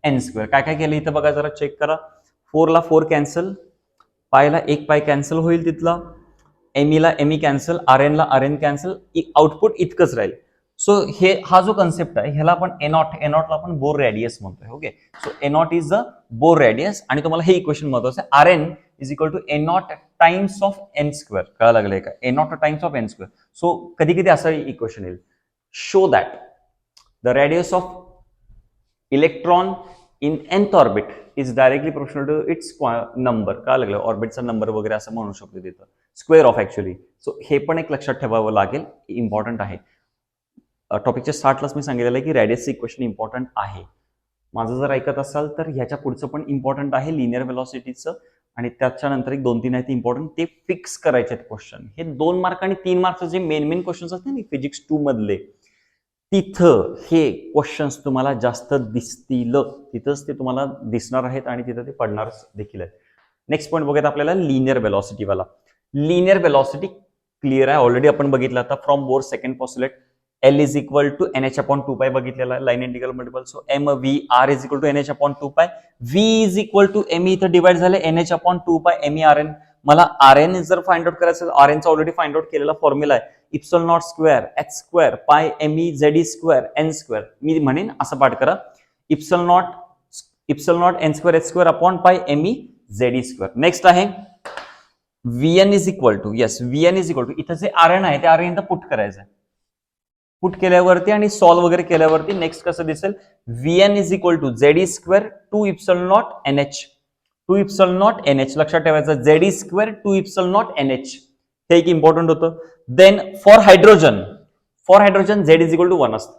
n². काय काय केलं इथं बघा, जरा चेक करा. 4 ला 4 कॅन्सल, पायला एक पाय कॅन्सल होईल तिथला, एमईला एमई कॅन्सल, आर एनला आर एन कॅन्सल, आउटपुट इतकंच राहील. सो हा जो कन्सेप्ट आहे ह्याला आपण एनॉटला आपण बोर रेडियस म्हणतोय. Okay, so a naught is the Bohr radius. आणि तुम्हाला हे इक्वेशन महत्वाचं आहे, R N is equal to a naught times of N square. कळा लागलंय का? A naught times of N square. So कधी कधी असं इक्वेशन येईल, show that the radius of electron in nth orbit is directly proportional to its number. का लागलं? ऑर्बिटचा नंबर वगैरे असं म्हणू शकतो तिथं, स्क्वेअर ऑफ ऍक्च्युअली. सो हे पण एक लक्षात ठेवावं लागेल, इम्पॉर्टंट आहे. टॉपिकच्या स्टार्टलाच मी सांगितलेलं आहे की रेडियसचं इक्वेशन इम्पॉर्टंट आहे. माझं जर ऐकत असाल तर ह्याच्या पुढचं पण इम्पॉर्टंट आहे, लिनियर व्हेलॉसिटीचं. आणि त्याच्यानंतर एक 2-3 आहेत इम्पॉर्टंट, ते फिक्स करायचे आहेत क्वेश्चन. हे 2 मार्क आणि 3 मार्कचे जे मेन क्वेश्चन असतात ना फिजिक्स 2 मधले, तिथं हे क्वेश्चन्स तुम्हाला जास्त दिसतील, तिथंच ते तुम्हाला दिसणार आहेत आणि तिथं ते पडणार देखील आहेत. नेक्स्ट पॉईंट बघूयात आपल्याला लिनियर व्हेलॉसिटी वाला. लिनियर व्हेलॉसिटी क्लिअर आहे, ऑलरेडी आपण बघितलं आता from Bohr second postulate. L is equal to NH/2π बघितलेला आहे, line integral multiple. So MVR is equal to NH/2π. V is equal to ME इथं डिवाइड झाले NH/2π MERN. मला RN जर फाइंड आउट करायचं, RNचा ऑलरेडी फाइंड आउट केलेला फॉर्म्युला आहे, epsilon naught square H square pi ME ZE square N square. मी म्हणेन असं पाठ करा, epsilon naught N square H square upon pi ME ZE square. Next आहे VN is equal to, VN is equal to, इथं जे RN आहे ते RN इथं पुट करायचं आहे. पुट केल्यावरती आणि सॉल्व्ह वगैरे केल्यावरती नेक्स्ट कसं दिसेल, VN is equal to ZE square 2 epsilon naught NH. 2 epsilon naught NH लक्षात ठेवायचं, ZE square 2 epsilon naught NH. हे एक इम्पॉर्टंट होतं. Then for hydrogen Z is equal to 1 असतं.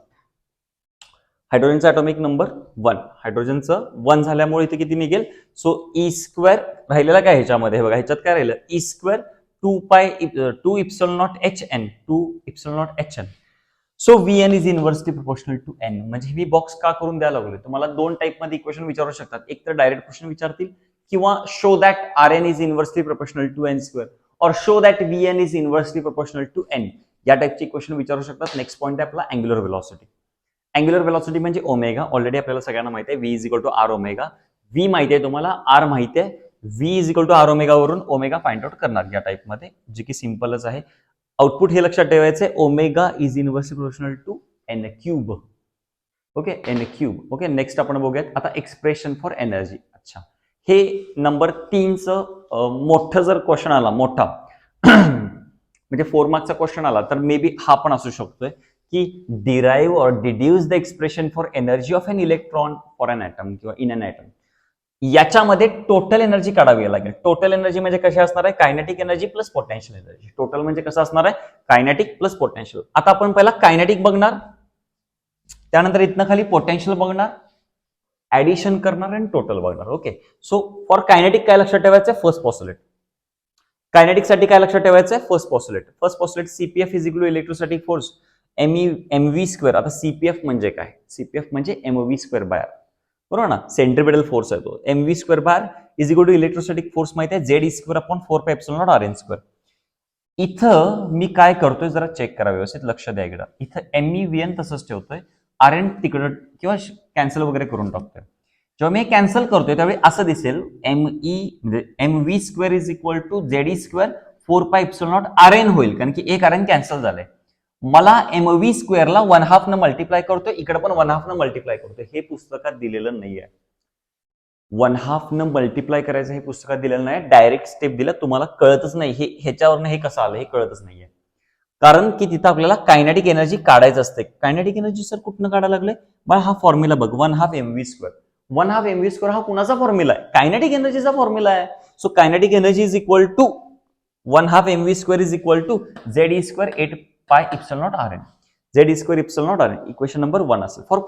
हायड्रोजनचा ॲटॉमिक नंबर 1, हायड्रोजनचं 1 झाल्यामुळे इथे किती निघेल? सो E स्क्वेअर राहिलेला काय ह्याच्यामध्ये, बघा ह्याच्यात काय राहिलं, E square 2 epsilon naught HN, 2 epsilon naught HN. So VN is inversely proportional to N. म्हणजे मी बॉक्स का करून द्यायला लागलोय, तुम्हाला 2 टाईपमध्ये इक्वेशन विचारू शकतात. एक तर डायरेक्ट क्वेश्चन विचारतील, किंवा show that RN is inversely proportional to N square, और show that VN is inversely proportional to N. या टाईपचे क्वेश्चन विचारू शकतात. नेक्स्ट पॉईंट आहे आपला अँग्युलर व्हेलॉसिटी. अँग्युलर व्हेलॉसिटी म्हणजे ओमेगा. ऑलरेडी आपल्याला सगळ्यांना माहिती आहे, V is equal to R omega. V माहिती आहे तुम्हाला, R माहिती आहे. V is equal to R omega वरून ओमेगा फाइंड आउट करणार या टाईपमध्ये, जे की सिंपलच आहे. आउटपुट हे लक्षात ठेवायचं आहे, omega is inversely proportional to N cube. Okay, N cube. Okay, next आपण बघूयात आता एक्सप्रेशन फॉर एनर्जी. अच्छा, हे नंबर 3चं मोठं जर क्वेश्चन आला, मोठा म्हणजे 4 मार्कचा क्वेश्चन आला, तर मे बी हा पण असू शकतोय की derive or deduce the expression for energy of an electron for an atom किंवा इन एन ॲटम. याच्यामध्ये टोटल एनर्जी काढावी लागेल. टोटल एनर्जी म्हणजे कशी असणार आहे, kinetic energy plus potential energy. Total म्हणजे कसं असणार आहे, कायनेटिक प्लस पोटेन्शियल. आता आपण पहिला कायनेटिक बघणार, त्यानंतर इथनं खाली पोटेन्शियल बघणार, ऍडिशन करणार आणि टोटल बघणार. ओके, सो फॉर कायनेटिक काय लक्षात ठेवायचं आहे, फर्स्ट पॉस्टुलेट. कायनेटिक साठी काय लक्षात ठेवायचं आहे, first postulate CPF is equal to electrostatic force MV square. आता CPF म्हणजे काय, CPF म्हणजे MV स्क्वेअर बाय R, बरोबर ना, सेंट्रिपेटल फोर्स आहे तो. MV square by R is equal to electrostatic force माहिती आहे, ZE square upon 4 pi epsilon not RN square. इथं मी काय करतोय जरा चेक करा, व्यवस्थित लक्ष द्या इकडं. इथं ME VN तसंच ठेवतोय, RN तिकडं किंवा कॅन्सल वगैरे करून टाकतोय. जेव्हा मी कॅन्सल करतोय त्यावेळी असं दिसेल, ME म्हणजे MV square is equal to ZE square 4 pi epsilon not RN होईल, कारण की एक RN कॅन्सल झालंय. मला MV स्क्वेअरला 1/2 न मल्टिप्लाय करतोय, इकडे पण 1/2 न मल्टिप्लाय करतोय. हे पुस्तकात दिलेलं नाहीये. 1/2 न मल्टिप्लाय करायचं हे पुस्तकात दिलेलं नाही, डायरेक्ट स्टेप दिला, तुम्हाला कळतच नाही हे ह्याच्यावरनं हे कसं आलं हे कळतच नाहीये. कारण की तिथं आपल्याला कायनेटिक एनर्जी काढायचं असते. कायनेटिक एनर्जी सर कुठनं काढायला लागले, मला हा फॉर्म्युला बघ, 1/2 MV स्क्वेअर. 1/2 MV स्क्वेअर हा कुणाचा फॉर्म्युला आहे, कायनेटिक एनर्जीचा फॉर्म्युला आहे. So kinetic energy is equal to 1/2 MV square is equal to ZE square 8 pi epsilon naught RN. ZE square epsilon naught RN equation number 1 असेल. For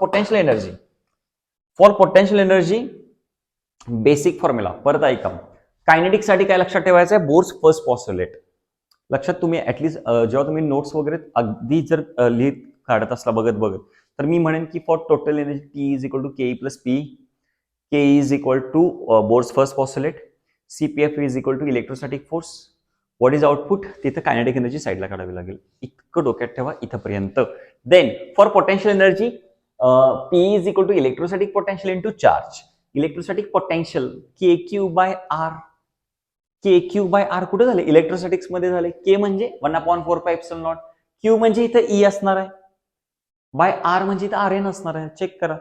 potential energy basic formula परत ऐका. कायनेटिक साठी काय लक्षात ठेवायचं आहे, बोर्स फर्स्ट पॉस्टुलेट. लक्षात तुम्ही ऍटलीस्ट जेव्हा तुम्ही नोट्स वगैरे अगदी जर लिहित काढत असला बघत, तर मी म्हणेन की for total energy T is equal to KE plus P, K is equal to Bohr's first postulate, CPF is equal to electrostatic force. What is output, तिथं कायनेटिक एनर्जी साईडला काढावी लागेल. इतकं डोक्यात ठेवा इथपर्यंत. Then for potential energy P is equal to electrostatic potential into charge. Electrostatic potential KQ by R. K Q by R कुठे झाले? इलेक्ट्रोस्टॅटिक्स मध्ये झाले. के म्हणजे 1/4πε0, क्यू म्हणजे इथं ई असणार आहे, बाय आर म्हणजे इथं आर एन असणार आहे. चेक करा.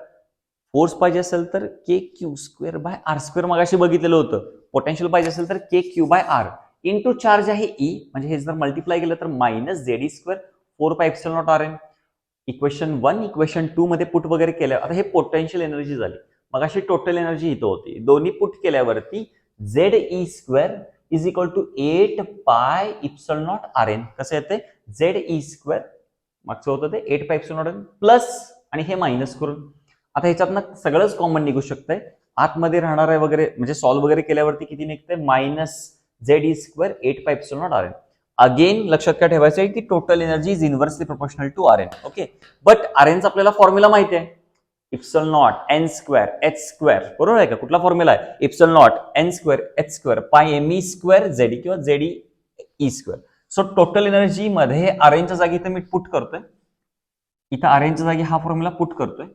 फोर्स पाहिजे असेल तर K Q square by R square मगाशी बघितलेलं होतं. पोटेन्शियल पाहिजे असेल तर K Q by R into charge आहे ई, म्हणजे हे जर मल्टिप्लाय केलं तर minus Z E square 4πε0 R N. Equation 1 equation 2 मध्ये पुट वगैरे केल्या, आता हे पोटेन्शियल एनर्जी झाली. मगाशी टोटल एनर्जी इथं होती. दोन्ही पुट केल्यावरती Z E square is equal to 8πε0 R N. कसं येते? झेड ई स्क्वेअर मागचं होतं ते 8πε0 प्लस आणि हे मायनस करून. आता ह्याच्यातनं सगळंच कॉमन निघू शकतंय. आतमध्ये राहणार आहे वगैरे, म्हणजे सॉल्व्ह वगैरे केल्यावरती किती निघतंय? Minus Z E square 8πε0 R N. Again लक्षात काय ठेवायचं आहे की total energy is inversely proportional to R N. Okay, but R एनचा आपल्याला फॉर्म्युला माहिती आहे, epsilon naught N square H square. बरोबर आहे का? कुठला फॉर्म्युला आहे? Epsilon naught N square H square pi M E square Z किंवा Z E square. So total energy मध्ये आर एनच्या जागी इथं मी पुट करतोय, इथं आर एनच्या जागी हा फॉर्म्युला पुट करतोय.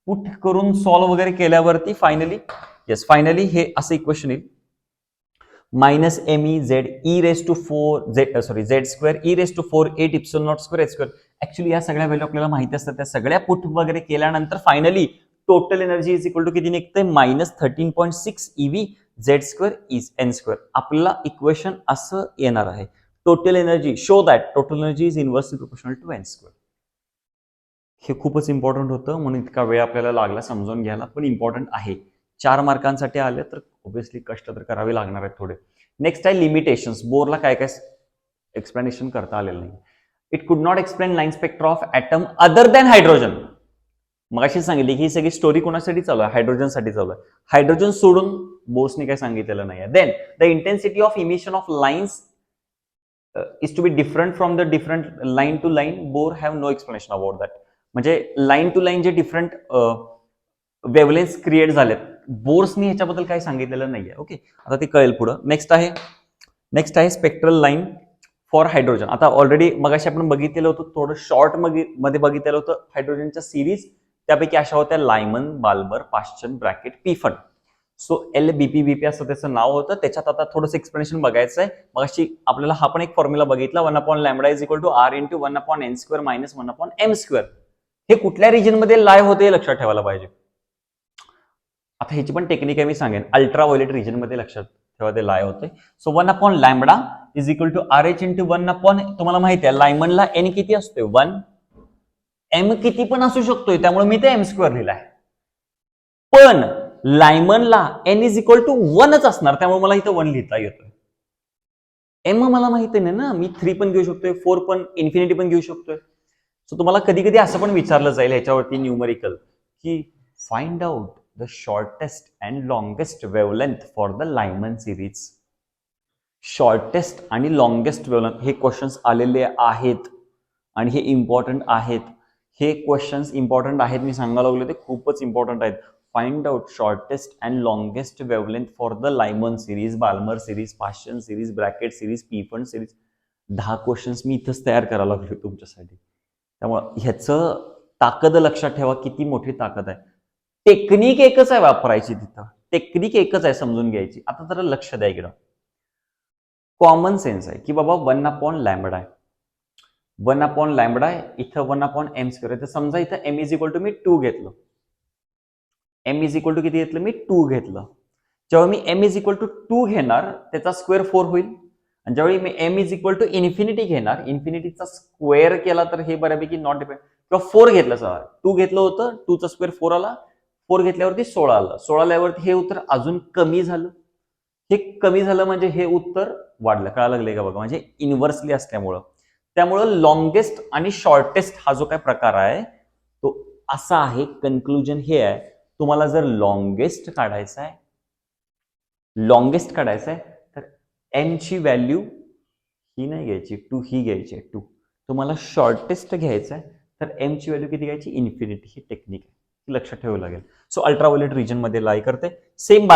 पुट करून सॉल्व्ह वगैरे केल्यावरती फायनली हे असं इक्वेशन येईल, minus M E Z E raise to 4 Z square E raise to 4 8 epsilon naught square H square. Actually या सगळ्या व्हॅल्यू आपल्याला माहिती असतात. त्या सगळ्या पुट वगैरे केल्यानंतर finally total energy is equal to किती निघते? Minus 13.6 EV Z square is N square. आपल्याला इक्वेशन असं येणार आहे, total energy show that total energy is inversely proportional to N square. हे खूपच इम्पॉर्टंट होतं, म्हणून इतका वेळ आपल्याला लागला समजून घ्यायला, पण इम्पॉर्टंट आहे. 4 मार्कांसाठी आले तर ऑब्व्हियसली कष्ट तर करावे लागणार आहेत थोडे. नेक्स्ट आहे लिमिटेशन्स. बोरला काय काय एक्सप्लेनेशन करता आलेलं नाही. It could not explain line spectra of atom other than hydrogen. मग अशी सांगितली की ही सगळी स्टोरी कोणासाठी चालू आहे? हायड्रोजनसाठी चालू आहे. हायड्रोजन सोडून बोर्सने काय सांगितलेलं नाही आहे. Then the intensity of emission of lines is to be different from the different line to line. Bohr have no explanation about that. म्हणजे लाईन टू लाईन जे डिफरंट वेवलेन्स क्रिएट झालेत, बोर्सनी ह्याच्याबद्दल काही सांगितलेलं नाहीये. ओके, आता ते कळेल पुढं. नेक्स्ट आहे स्पेक्ट्रल लाईन फॉर हायड्रोजन. आता ऑलरेडी मगाशी आपण बघितलेलं होतं, थोडं शॉर्ट मध्ये बघितलेलं होतं हायड्रोजनच्या सिरीज. त्यापैकी अशा होत्या Lyman, Balmer, Paschen, Brackett, Pfund. So LBP असं त्याचं नाव होतं. त्याच्यात आता थोडंसं एक्सप्लेनेशन बघायचं आहे. मगाशी आपल्याला हा पण एक फॉर्म्युला बघितला, 1/λ is equal to R into 1/n square minus 1/m square. हे कुठल्या रिजन मध्ये लाय होते हे लक्षात ठेवायला पाहिजे. आता ह्याची पण टेक्निक आहे, मी सांगेन. अल्ट्राव्हायोलेट रिजन मध्ये लक्षात ठेवा ते लाय होते. So 1/λ is equal to RH into 1/, तुम्हाला माहिती आहे लायमनला n किती असतोय? 1. m किती पण असू शकतोय, त्यामुळे मी ते m स्क्वेअर लिहिलाय. पण लायमनला n इज इक्वल टू 1च असणार, त्यामुळे मला इथं 1 लिहिता येतोय. m मला माहिती नाही ना, मी 3 पण घेऊ शकतोय, 4 पण, इन्फिनिटी पण घेऊ शकतोय. सो तुम्हाला कधी कधी असं पण विचारलं जाईल ह्याच्यावरती न्यूमरिकल की find out the shortest and longest wavelength for the Lyman series. Shortest आणि लॉंगेस्ट वेवलेंथ हे क्वेश्चन्स आलेले आहेत आणि हे इम्पॉर्टंट आहेत. हे क्वेश्चन्स इम्पॉर्टंट आहेत, मी सांगायला लागलो ते खूपच इम्पॉर्टंट आहेत. Find out shortest and longest wavelength for the Lyman series, Balmer series, Paschen series, Brackett series, Pfund series. 10 questions मी इथंच तयार करायला लागलो तुमच्यासाठी. त्यामुळे ह्याचं ताकद लक्षात ठेवा, किती मोठी ताकद आहे. टेक्निक एकच आहे वापरायची, तिथं टेक्निक एकच आहे समजून घ्यायची. आता जरा लक्ष द्या इकडं. कॉमन सेन्स आहे की बाबा 1/λ आहे, 1/λ आहे, इथं 1/m स्क्वेअर आहे. तर समजा इथं m इज इक्वल टू मी 2 घेतलं, m इज इक्वल टू किती घेतलं मी? 2 घेतलं. जेव्हा मी m इज इक्वल टू 2 घेणार, त्याचा स्क्वेअर 4 होईल. आणि ज्यावेळी मी m is equal to infinity घेणार, इन्फिनिटीचा स्क्वेअर केला तर हे बऱ्यापैकी नॉट डिपेंड. किंवा 4 घेतलं, सर 2 घेतलं होतं, 2चा स्क्वेअर 4 आला, 4 घेतल्यावरती 16 आलं, 16 आल्यावरती हे उत्तर अजून कमी झालं. हे कमी झालं म्हणजे हे उत्तर वाढलं. कळायला लागले का बघा? म्हणजे इन्व्हर्सली असल्यामुळं. त्यामुळं लॉंगेस्ट आणि शॉर्टेस्ट हा जो काय प्रकार आहे तो असा आहे. कन्क्लुजन हे आहे, तुम्हाला जर लॉंगेस्ट काढायचं आहे तर m ची व्हॅल्यू ही नाही घ्यायची, 2 ही घ्यायची आहे, 2. तुम्हाला शॉर्टेस्ट घ्यायचं आहे तर m ची व्हॅल्यू किती घ्यायची? इन्फिनिटी. ही टेक्निक आहे, ती लक्षात ठेवावी लागेल. सो अल्ट्राव्हायोलेट रिजन मध्ये लाई करते. सेम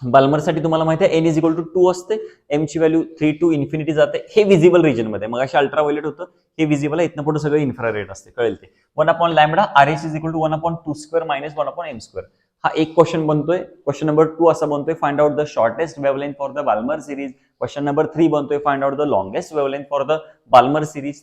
बाल्मरसाठी तुम्हाला माहिती आहे n इज इक्वल टू 2 असते, m ची व्हॅल्यू 3 टू इन्फिनिटी जाते. हे विजिबल रिजन मध्ये, मग अशा अल्ट्राव्हायोलेट होतं, हे विजिबल आहे. इथनं पुढे सगळं इन्फ्रारेड असते, कळेल ते. 1/λ RH is equal to 1/2 square minus 1/m square. हा एक क्वेश्चन बनतोय. क्वेश्चन नंबर 2 असा बनतोय, find out the shortest wavelength for the Balmer series. Question number 3 बनतोय, find out the longest wavelength for the Balmer series.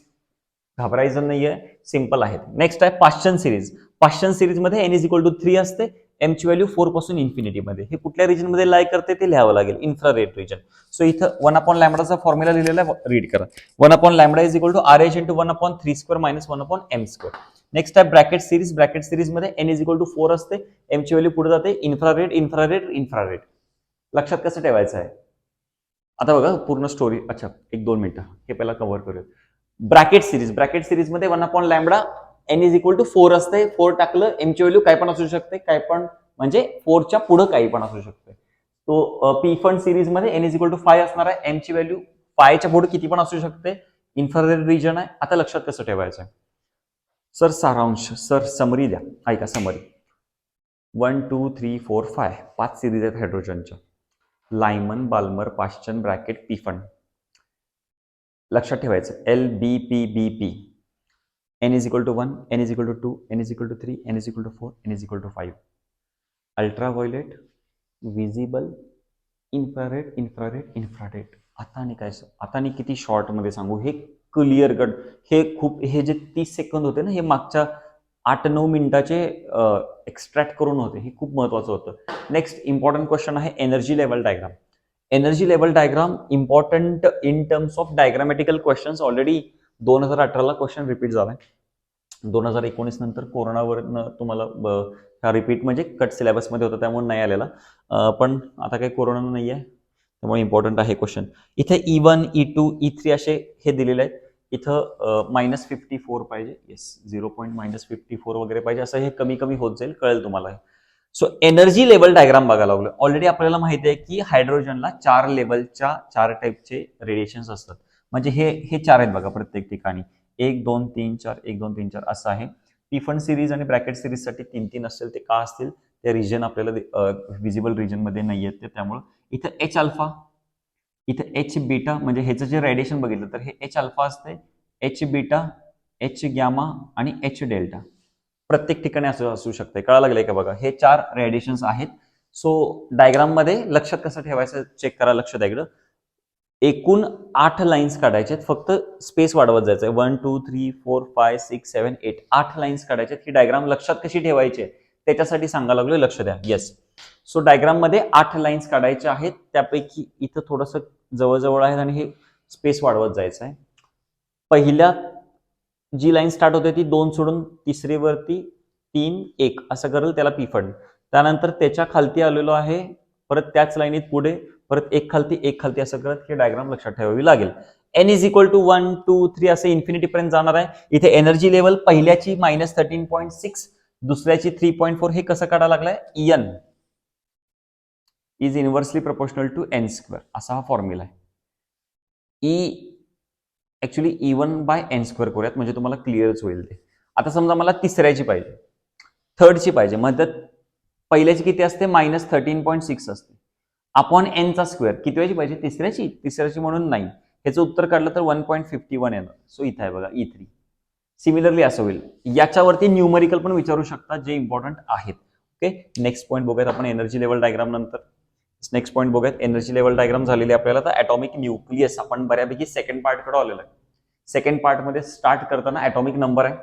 घाबरायचं नाहीये, सिंपल आहे. नेक्स्ट आहे पाश्चन सिरीज. पाश्चन सिरीज मध्ये एन इज इक्वल टू 3 असते, एमची व्हॅल्यू 4 पासून इन्फिनिटी मध्ये. हे कुठल्या रिजन मध्ये लाय करते ते लिहावं लागेल, इन्फ्रारेड रिजन. सो इथं 1 लॅम्बडाचा फॉर्म्युला लिहिलेला आहे, रीड करा. 1 lambda is equal to R H into 1/3² minus 1/m². Next आहे ब्रॅकेट सिरीज. ब्रॅकेट सिरीज मध्ये एन इज इक्वल टू 4 असते, एमची व्हॅल्यू पुढे जाते, इन्फ्रारेड इन्फ्रारेड इन्फ्रारेड. लक्षात कसं ठेवायचं आहे आता बघा पूर्ण स्टोरी. अच्छा 1-2 मिनिटं हे पहिला कव्हर करूया. Bracket series. ब्रॅकेट सिरीज मध्ये 1 lambda N is equal to 4 असते. 4 टाकलं, एमची व्हॅल्यू काय पण असू शकते, काय पण म्हणजे 4च्या पुढे काही पण असू शकते. तो पी फंड सिरीज मध्ये एन इज इक्वल टू 5 असणार आहे, एमची व्हॅल्यू 5च्या पुढे किती पण असू शकते, इन्फ्रारेड रिजन आहे. आता लक्षात कसं ठेवायचं आहे सर, सारांश सर, समरी द्या. ऐका समरी. 1 2 3 4 5 5 सिरीज आहेत हायड्रोजनच्या. Lyman, Balmer, Paschen, Brackett, Pfund. लक्षात ठेवायचं L B P B P. N is equal to 1, N is equal to 2, N is equal to 3, N is equal to 4, N is equal to 5. Ultraviolet, visible, infrared infrared infrared. आता आणि काय आता आणि किती शॉर्ट मध्ये सांगू, हे क्लिअर कट. हे खूप, हे जे 30 सेकंद होते ना, हे मागच्या 8-9 मिनिटाचे एक्स्ट्रॅक्ट करून होते. हे खूप महत्वाचं होतं. नेक्स्ट इम्पॉर्टंट क्वेश्चन आहे energy level diagram. Energy level diagram important in terms of diagrammatical questions. Already 2018ला क्वेश्चन रिपीट झालाय. 2019 नंतर कोरोनावर तुम्हाला रिपीट म्हणजे कट सिलेबस मध्ये होता, त्यामुळे नाही आलेला. पण आता काही कोरोना नाही आहे, त्यामुळे इम्पॉर्टंट आहे क्वेश्चन. इथे E1 E2 E3 असे हे दिलेले आहेत. इथं -54 पाहिजे. येस, 0.-54 वगैरे पाहिजे. असं हे कमी कमी होत जाईल, कळेल तुम्हाला. सो एनर्जी लेवल डायग्राम बघायला लागलो. ऑलरेडी आपल्याला माहिती आहे की हायड्रोजनला 4 लेवलच्या 4 टाईपचे रेडिएशन्स असतात. म्हणजे हे 4 आहेत बघा प्रत्येक ठिकाणी. 1 2 3 4 1 2 3 4 असं आहे. पी फंड सिरीज आणि ब्रॅकेट सिरीज साठी 3-3 असतील. ते का असतील, ते रिजन आपल्याला विजिबल रिजन मध्ये नाही आहेत ते. त्यामुळे इथं एच अल्फा, इथं एच बीटा, म्हणजे ह्याचं जे रेडिएशन बघितलं तर हे एच अल्फा असते, एच बीटा, एच गॅमा आणि एच डेल्टा. प्रत्येक ठिकाणी असं असू शकते. कळा लागलंय का बघा, हे 4 रेडिएशन्स आहेत. सो डायग्राम मध्ये लक्षात कसं ठेवायचं चेक करा. लक्ष द्या इकडं. एकूण 8 लाईन्स काढायचे, फक्त स्पेस वाढवत जायचंय. 1 2 3 4 5 6 7 8 8 लाईन्स काढायचे. ही डायग्राम लक्षात कशी ठेवायची त्याच्यासाठी सांगा लागलोय, लक्ष द्या. येस, सो डायग्राम मध्ये 8 लाईन्स काढायच्या आहेत. त्यापैकी इथं थोडस जवळजवळ आहेत आणि हे स्पेस वाढवत जायचं आहे. पहिल्या जी लाईन स्टार्ट होते ती 2 सोडून तिसरीवरती 3 1 असं करेल, त्याला पी फंड. त्यानंतर त्याच्या खालती आलेलो आहे, परत त्याच लाईनीत पुढे परत एक खालती असं करत हे डायग्राम लक्षात ठेवावी लागेल. एन इज इक्वल टू 1 2 3 असं इन्फिनिटी पर्यंत जाणार आहे. इथे एनर्जी लेवल पहिल्याची -13.6, दुसऱ्याची 3.4. हे कसं काढायला लागलाय, N is inversely proportional to n², असा हा फॉर्म्युला आहे. ऍक्च्युली E1/n² करूयात, म्हणजे तुम्हाला क्लिअरच होईल ते. आता समजा मला तिसऱ्याची पाहिजे, थर्डची पाहिजे. मदत पहिल्याची किती असते, -13.6 असते. अपॉन nचा स्क्वेअर. किती वेळची पाहिजे, तिसऱ्याची म्हणून 9. ह्याचं उत्तर काढलं तर 1.51 येणार. सो इथं आहे बघा E3. सिमिलरली असं होईल. याच्यावरती न्यूमरिकल पण विचारू शकतात, जे इम्पॉर्टंट आहेत. ओके, नेक्स्ट पॉईंट बघूयात आपण एनर्जी लेवल डायग्राम नंतर. नेक्स्ट पॉईंट बघूयात. एनर्जी लेवल डायग्राम झालेली आपल्याला. तर ॲटॉमिक न्यूक्लियस आपण बऱ्यापैकी सेकंड पार्टकडे आलेलो आहे. सेकंड पार्ट मध्ये स्टार्ट करताना ॲटॉमिक नंबर आहे.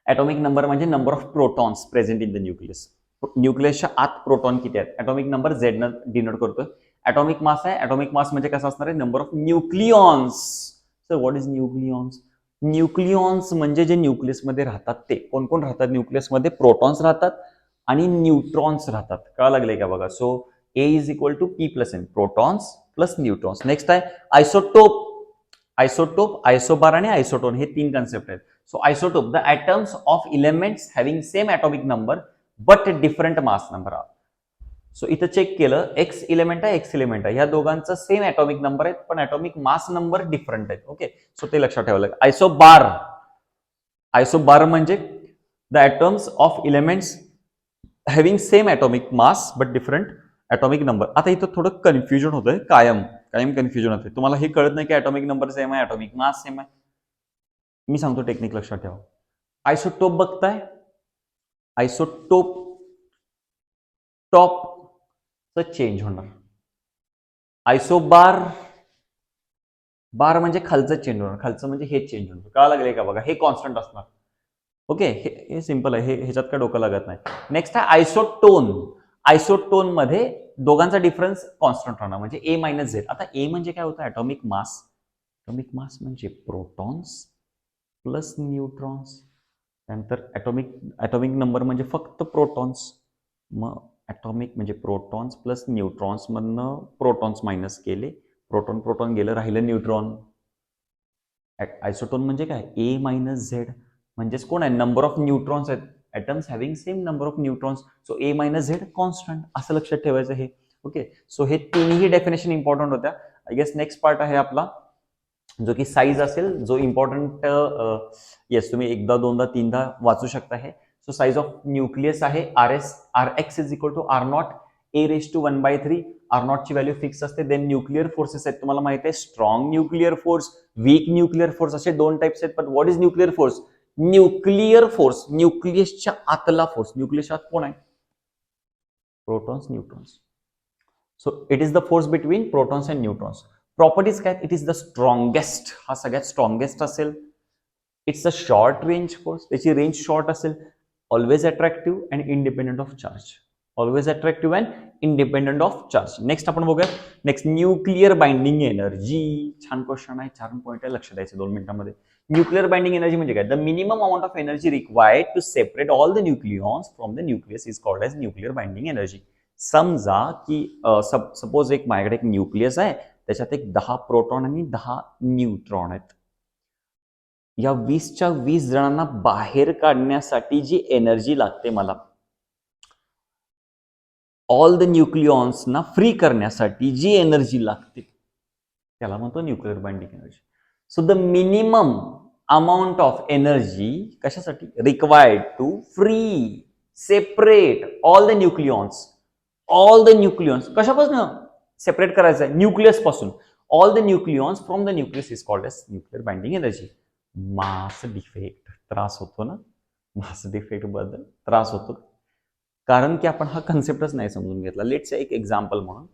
ॲटॉमिक नंबर म्हणजे number of protons present in the nucleus. न्यूक्लियसच्या आत प्रोटॉन किती आहेत. ॲटॉमिक नंबर Z न डिनोट करतोय. ॲटॉमिक मास आहे. ॲटॉमिक मास म्हणजे कसं असणार आहे, number of nucleons. Sir what is nucleons. Nucleons म्हणजे जे न्यूक्लियसमध्ये राहतात ते. कोण कोण राहतात न्यूक्लियसमध्ये, प्रोटॉन्स राहतात आणि न्यूट्रॉन्स राहतात. कळा लागले का बघा. So A is equal to P plus N, protons plus neutrons. Next आहे आयसोटोप. आयसोटोप, आयसोबार आणि आयसोटोन हे 3 कन्सेप्ट आहेत. So isotope, the atoms of elements having same atomic number but different mass number. So इथं चेक केलं, एक्स एलिमेंट आहे, एक्स एलिमेंट आहे, ह्या दोघांचा सेम ॲटॉमिक नंबर आहेत, पण ॲटॉमिक मास नंबर डिफरंट आहेत. ओके, सो ते लक्षात ठेवायला लागेल. आयसोबार, आयसोबार म्हणजे the atoms of elements having same atomic mass but different atomic number. आता इथं थोडं कन्फ्युजन होतंय, कायम कन्फ्युजन होते. तुम्हाला हे कळत नाही की ॲटॉमिक नंबर सेम आहे, ॲटॉमिक मास सेम आहे. मी सांगतो टेक्निक, लक्षात ठेवा. आयसोटोप बघताय, आयसोटोप टॉपचं चेंज होणार. आयसोबार बार म्हणजे खालचं चेंज होणार, खालचं म्हणजे हे चेंज होणार. कळा लागले का बघा, हे कॉन्स्टंट असणार. ओके, हे सिंपल आहे, ह्याच्यात काय डोकं लागत नाही. नेक्स्ट आहे आयसोटोन. आयसोटोन मध्ये दोघांचा डिफरन्स कॉन्स्टंट राहणार, म्हणजे ए मायनस झेड. आता ए म्हणजे काय होतं, ॲटॉमिक मास. ॲटॉमिक मास म्हणजे प्रोटॉन्स प्लस न्यूट्रॉन्स. त्यानंतर ॲटॉमिक नंबर म्हणजे फक्त प्रोटॉन्स. मग ॲटॉमिक म्हणजे प्रोटॉन्स प्लस न्यूट्रॉन्स मधनं प्रोटॉन्स मायनस केले, प्रोटॉन प्रोटॉन गेलं, राहिलं न्यूट्रॉन. आयसोटोन म्हणजे काय, ए मायनस झेड. म्हणजेच कोण आहे, नंबर ऑफ न्यूट्रॉन्स आहेत, atoms having same number of neutrons, so A minus Z constant, असं लक्षात ठेवायचं हे. ओके, सो हे तिन्ही डेफिनेशन इम्पॉर्टंट होत्या. आय गेस नेक्स्ट पार्ट आहे आपला, जो की साईज असेल, जो इम्पॉर्टंट येस तुम्ही एकदा दोनदा तीनदा वाचू शकता हे. सो साईज ऑफ न्यूक्लियस आहे R X is equal to R naught A raise to 1/3. R naught ची व्हॅल्यू फिक्स असते. देन न्यूक्लिअर फोर्सेस आहेत, तुम्हाला माहिती आहे, strong nuclear force, weak nuclear force, असे दोन टाइप्स आहेत. पण what is nuclear force? Nuclear force, न्यूक्लियसच्या आतला फोर्स. न्यूक्लियसच्या आत कोण आहे? Protons, neutrons. So it is the force between protons and neutrons. Properties काय? इट इज द स्ट्रॉंगेस्ट, हा सगळ्यात स्ट्रॉंगेस्ट असेल. It's a short range force, त्याची रेंज शॉर्ट असेल. Always attractive and independent of charge. Always attractive and independent of charge. Next आपण बघूया. Next nuclear binding energy. छान क्वेश्चन आहे, 4 पॉईंट आहे, लक्ष द्यायचं 2 मिनिटांमध्ये. न्यूक्लिअर बाइंडिंग एनर्जी म्हणजे काय? The minimum amount of energy required to separate all the nucleons from the nucleus is called as nuclear binding energy. समजा की सपोज एक माझ्याकडे एक न्यूक्लियस आहे, त्याच्यात एक 10 प्रोटॉन आणि 10 न्यूट्रॉन आहेत. या 20च्या 20 जणांना बाहेर काढण्यासाठी जी एनर्जी लागते मला, ऑल द न्यूक्लियॉन्सना फ्री करण्यासाठी जी एनर्जी लागते, त्याला म्हणतो nuclear binding energy. So the minimum amount of energy कशासाठी required to free separate all the nucleons. All the nucleons कशापासून सेपरेट करायचं आहे? न्यूक्लियस पासून. All the nucleons from the nucleus is called as nuclear binding energy. Mass defect, त्रास होतो ना, मास डिफेक्ट बद्दल त्रास होतो, कारण की आपण हा कन्सेप्टच नाही समजून घेतला. लेट्स एक एक्झाम्पल म्हणून,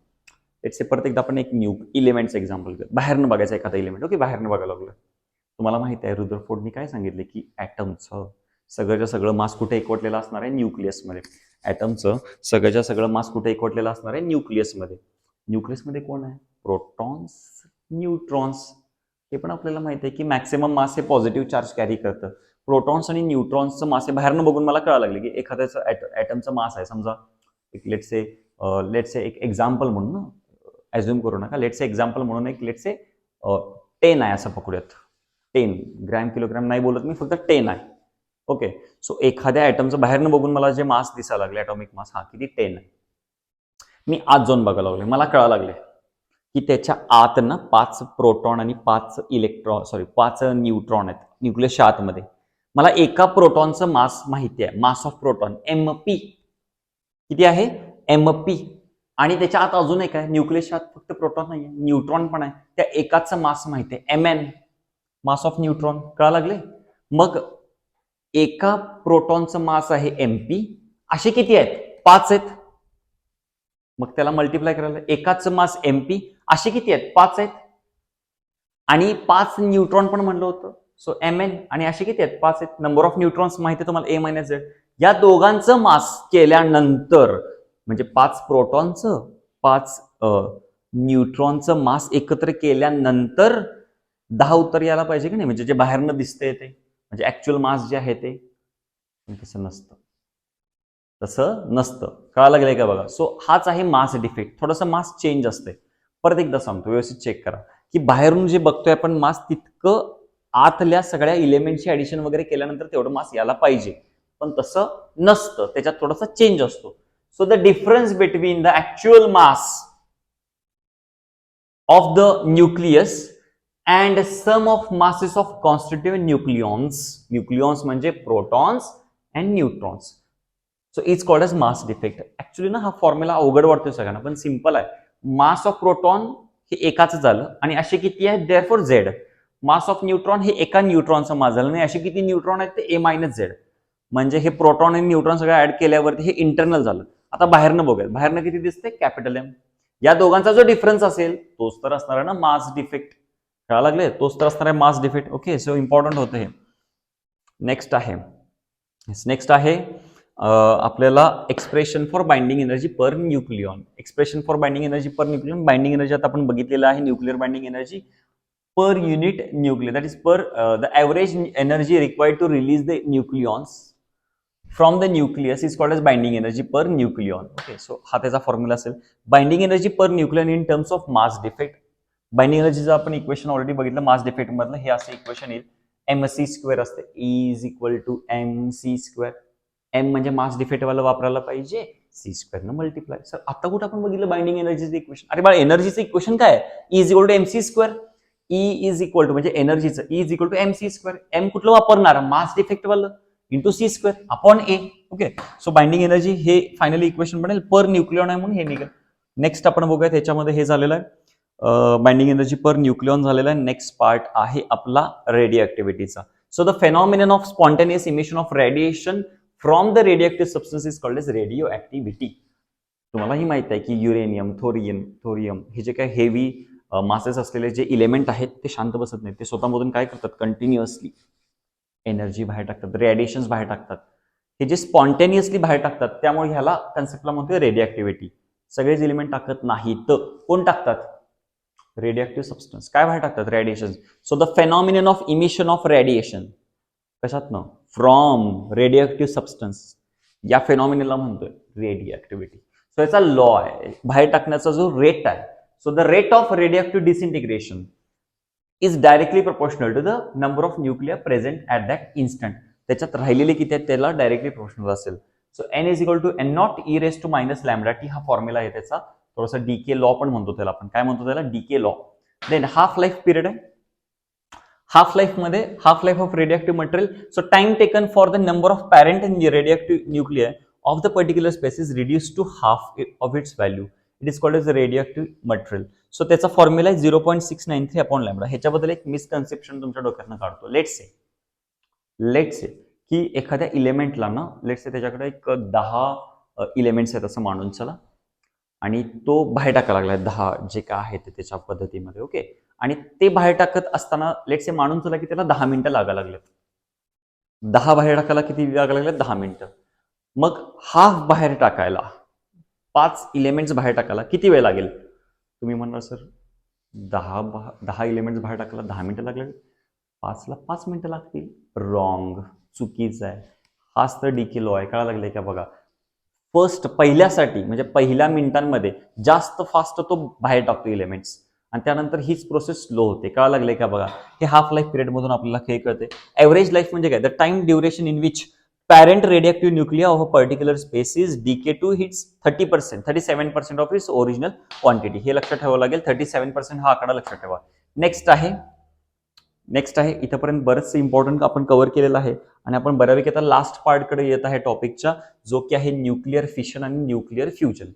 लेट्स परत एकदा आपण एक इलेमेंटचं एक्झाम्पल घेऊ. बाहेरनं बघायचं एखादा इलेमेंट. ओके, बाहेरनं बघायला लागलं. तुम्हाला माहिती आहे रुदरफोर्डनी काय सांगितले की ॲटमचं सगळ्याच्या सगळं मास कुठे एकवटलेलं असणार आहे? न्यूक्लियसमध्ये. ॲटमचं सगळ्याच्या सगळं मास कुठे एकवटलेलं असणार आहे? न्यूक्लियसमध्ये. न्यूक्लियसमध्ये कोण आहे? Protons, neutrons. हे पण आपल्याला माहिती आहे की मॅक्सिमम मास हे पॉझिटिव्ह चार्ज कॅरी करतं. प्रोटॉन्स आणि न्यूट्रॉन्सचं मास हे बाहेरनं बघून मला कळायला लागले की एखाद्याचं ॲटमचं मास आहे, समजा एक लेट्स से एक एक्झाम्पल म्हणून ना, ॲझ्युम करू नका, लेट्स से एक्झाम्पल म्हणून एक लेट्स से 10 आहे असं पकडूयात. 10 ग्रॅम किलोग्रॅम नाही बोलत मी, फक्त 10 आहे. ओके, सो एखाद्या ॲटमचं बाहेरनं बघून मला जे मास दिसायला लागले, ॲटॉमिक मास, हा किती 10 आहे. मी आत जाऊन बघायला लागले, मला कळायला लागले की त्याच्या आत ना 5 प्रोटॉन आणि 5 न्यूट्रॉन आहेत न्यूक्लियसच्या आतमध्ये. मला एका प्रोटॉनचं मास माहिती आहे, मास ऑफ प्रोटॉन MP किती आहे? MP. आणि त्याच्या आत अजून एक आहे, न्यूक्लियसच्या आत फक्त प्रोटॉन नाही आहे, न्यूट्रॉन पण आहे. त्या एकाचं मास माहिती आहे, MN, मास ऑफ न्यूट्रॉन. कळायला लागले? मग एका प्रोटॉनचं मास आहे MP, असे किती आहेत? 5 आहेत. मग त्याला मल्टिप्लाय करायला, एकाचं मास MP, असे किती आहेत? 5 आहेत. आणि 5 न्यूट्रॉन पण म्हणलं होतं, सो MN, आणि असे किती आहेत? 5 आहेत. नंबर ऑफ न्यूट्रॉन्स माहिती आहे तुम्हाला, A मायनस झेड. या दोघांचं मास केल्यानंतर, म्हणजे 5 प्रोटॉनचं 5 न्यूट्रॉनचं मास एकत्र केल्यानंतर 10 उत्तर यायला पाहिजे की नाही? म्हणजे जे बाहेरनं दिसतंय ते, म्हणजे ऍक्च्युअल मास जे आहे ते. तसं नसतं, तसं नसतं. कळायला लागलंय का बघा? सो हाच आहे मास डिफेक्ट. थोडंसं मास चेंज असते. परत एकदा सांगतो, व्यवस्थित चेक करा की बाहेरून जे बघतोय आपण मास, तितकं आतल्या सगळ्या इलेमेंटची ऍडिशन वगैरे केल्यानंतर तेवढं मास यायला पाहिजे, पण तसं नसतं, त्याच्यात थोडासा चेंज असतो. So the difference between the actual mass of the nucleus and sum of masses of constituent nucleons म्हणजे protons and neutrons, so is called as mass defect. Actually ना हा फॉर्म्युला अवघड वाटतोय सगळ्यांना, पण सिंपल आहे. मास ऑफ प्रोटॉन हे एकाच झालं, आणि असे किती आहेत? Therefore Z. Mass of neutron हे एका न्यूट्रॉनचं मास झालं, आणि असे किती न्यूट्रॉन आहेत? ते A मायनस झेड. म्हणजे हे प्रोटॉन आणि न्यूट्रॉन सगळं ऍड केल्यावरती हे इंटरनल झालं. आता बाहेरनं बघूयात, बाहेरनं किती दिसते, कॅपिटल एम. या दोघांचा जो डिफरन्स असेल तोच तर असणार आहे ना मास डिफेक्ट. कळायला लागले, तोच तर असणार आहे mass defect. Okay, so important होतं हे. नेक्स्ट आहे आपल्याला expression for binding energy per nucleon. Expression for binding energy per nucleon. Binding energy आता आपण बघितलेलं आहे, nuclear binding energy per unit nucleus, that is per the average energy required to release the nucleons from the nucleus is called as binding energy per nucleon. Okay, so हा त्याचा फॉर्म्युला असेल. Binding energy per nucleon in terms of mass defect. Binding एनर्जीचं आपण इक्वेशन ऑलरेडी बघितलं, मास डिफेक्ट मधलं हे असं इक्वेशन येईल, mc स्क्वेअर असते, E is equal to mc square. m म्हणजे मास डिफेक्ट वाला वापरायला पाहिजे, c स्क्वेअर न मल्टिप्लाय. सर आता कुठं आपण बघितलं बाइंडिंग एनर्जीचं इक्वेशन? अरे बाळा, एनर्जीचं इक्वेशन काय आहे? E is equal to mc square. E is equal to म्हणजे एनर्जीचं E is equal to mc square. m कुठलं वापरणार? मास डिफेक्ट वाला into c square upon a. Okay, so binding energy हे फायनली इक्वेशन बनेल, पर न्यूक्लियॉन आहे म्हणून हे निघेल. नेक्स्ट आपण बघूया, त्याच्यामध्ये हे झालेलं आहे बाइंडिंग एनर्जी पर न्यूक्लियॉन झालेला आहे. नेक्स्ट पार्ट आहे आपला रेडिओ ऍक्टिव्हिटीचा. So the phenomenon of spontaneous emission of radiation from the radioactive substance is called as radio activity. तुम्हालाही माहित आहे की युरेनियम, थोरियम हे जे काही हेवी मासेस असलेले जे इलेमेंट आहेत ते शांत बसत नाहीत, ते स्वतःमधून काय करतात, कंटिन्युअसली एनर्जी बाहेर टाकतात, रेडिएशन्स बाहेर टाकतात. हे जे स्पॉन्टेनियसली बाहेर टाकतात त्यामुळे ह्याला कन्सेप्टला म्हणतोय रेडिओ ऍक्टिव्हिटी. सगळेच इलिमेंट टाकत नाही तर कोण टाकतात? Radioactive substance. काय बाहेर टाकतात? Radiation. So the phenomenon of emission of radiation कशातनं? From radioactive substance. या फेनॉमिनला म्हणतोय रेडिओ ऍक्टिव्हिटी. सो याचा लॉ आहे, बाहेर टाकण्याचा जो रेट आहे. So the rate of radioactive disintegration is directly proportional to the number of nuclei present at that instant. त्याच्यात राहिलेले किती आहेत त्याला डायरेक्टली प्रोपोर्शनल असेल. So n is equal to n not e raise to minus lambda t हा फॉर्म्युला आहे त्याचा. थोडासा डीके लॉ पण म्हणतो त्याला आपण. काय म्हणतो त्याला? Decay law. Then half life period आहे. हाफ लाईफ मध्ये half life of radioactive material. So time taken for the number of parent radioactive nuclear of the particular space is reduce to half of its value. It is called as radioactive material. So त्याचा फॉर्म्युला आहे 0.693 अपॉन लॅम्बडा. ह्याच्याबद्दल एक मिसकन्सेप्शन तुमच्या डोक्यातनं काढतो. लेट्स से की एखाद्या इलेमेंटला ना, लेट्स से त्याच्याकडे एक 10 इलेमेंट्स आहेत असं मानून चला, आणि तो बाहेर टाकायला लागलाय 10 जे काय आहे ते त्याच्या पद्धतीमध्ये. ओके, आणि ते बाहेर टाकत असताना लेट्स से मानून चला की त्याला 10 मिनिटं लागायला लागलेत. 10 बाहेर टाकायला किती लागायला लागलेत? 10 मिनिटं. मग हाफ बाहेर टाकायला, 5 इलेमेंट्स बाहेर टाकायला किती वेळ लागेल? तुम्ही म्हणणार सर 10 इलेमेंट्स बाहेर टाकायला 10 मिनिटं लागले, 5ला 5 मिनिटं लागतील. रॉंग, चुकीचं आहे. हाच तर डीके लॉ आहे. काय लागले का बघा, पहिल्यासाठी म्हणजे पहिल्या मिनिटांमध्ये जास्त फास्ट तो बाहेर टाकतो इलेमेंट्स, आणि त्यानंतर हीच प्रोसेस स्लो होते. काय लागले का बघा, हे हाफ लाईफ पिरियड मधून आपल्याला हे कळते. एव्हरेज लाईफ म्हणजे काय? The time duration in which parent radioactive nuclei of a particular species decay to its 30%, 37% of its original quantity. हे लक्षात ठेवावं लागेल. 37% हा आकडा लक्षात ठेवा. नेक्स्ट आहे इथपर्यंत बरंचसं इम्पॉर्टंट आपण कव्हर केलेलं आहे, आणि आपण बऱ्यापैकी आता लास्ट पार्टकडे येत आहे टॉपिकच्या, जो की आहे न्यूक्लिअर फिशन आणि न्यूक्लिअर फ्युजन.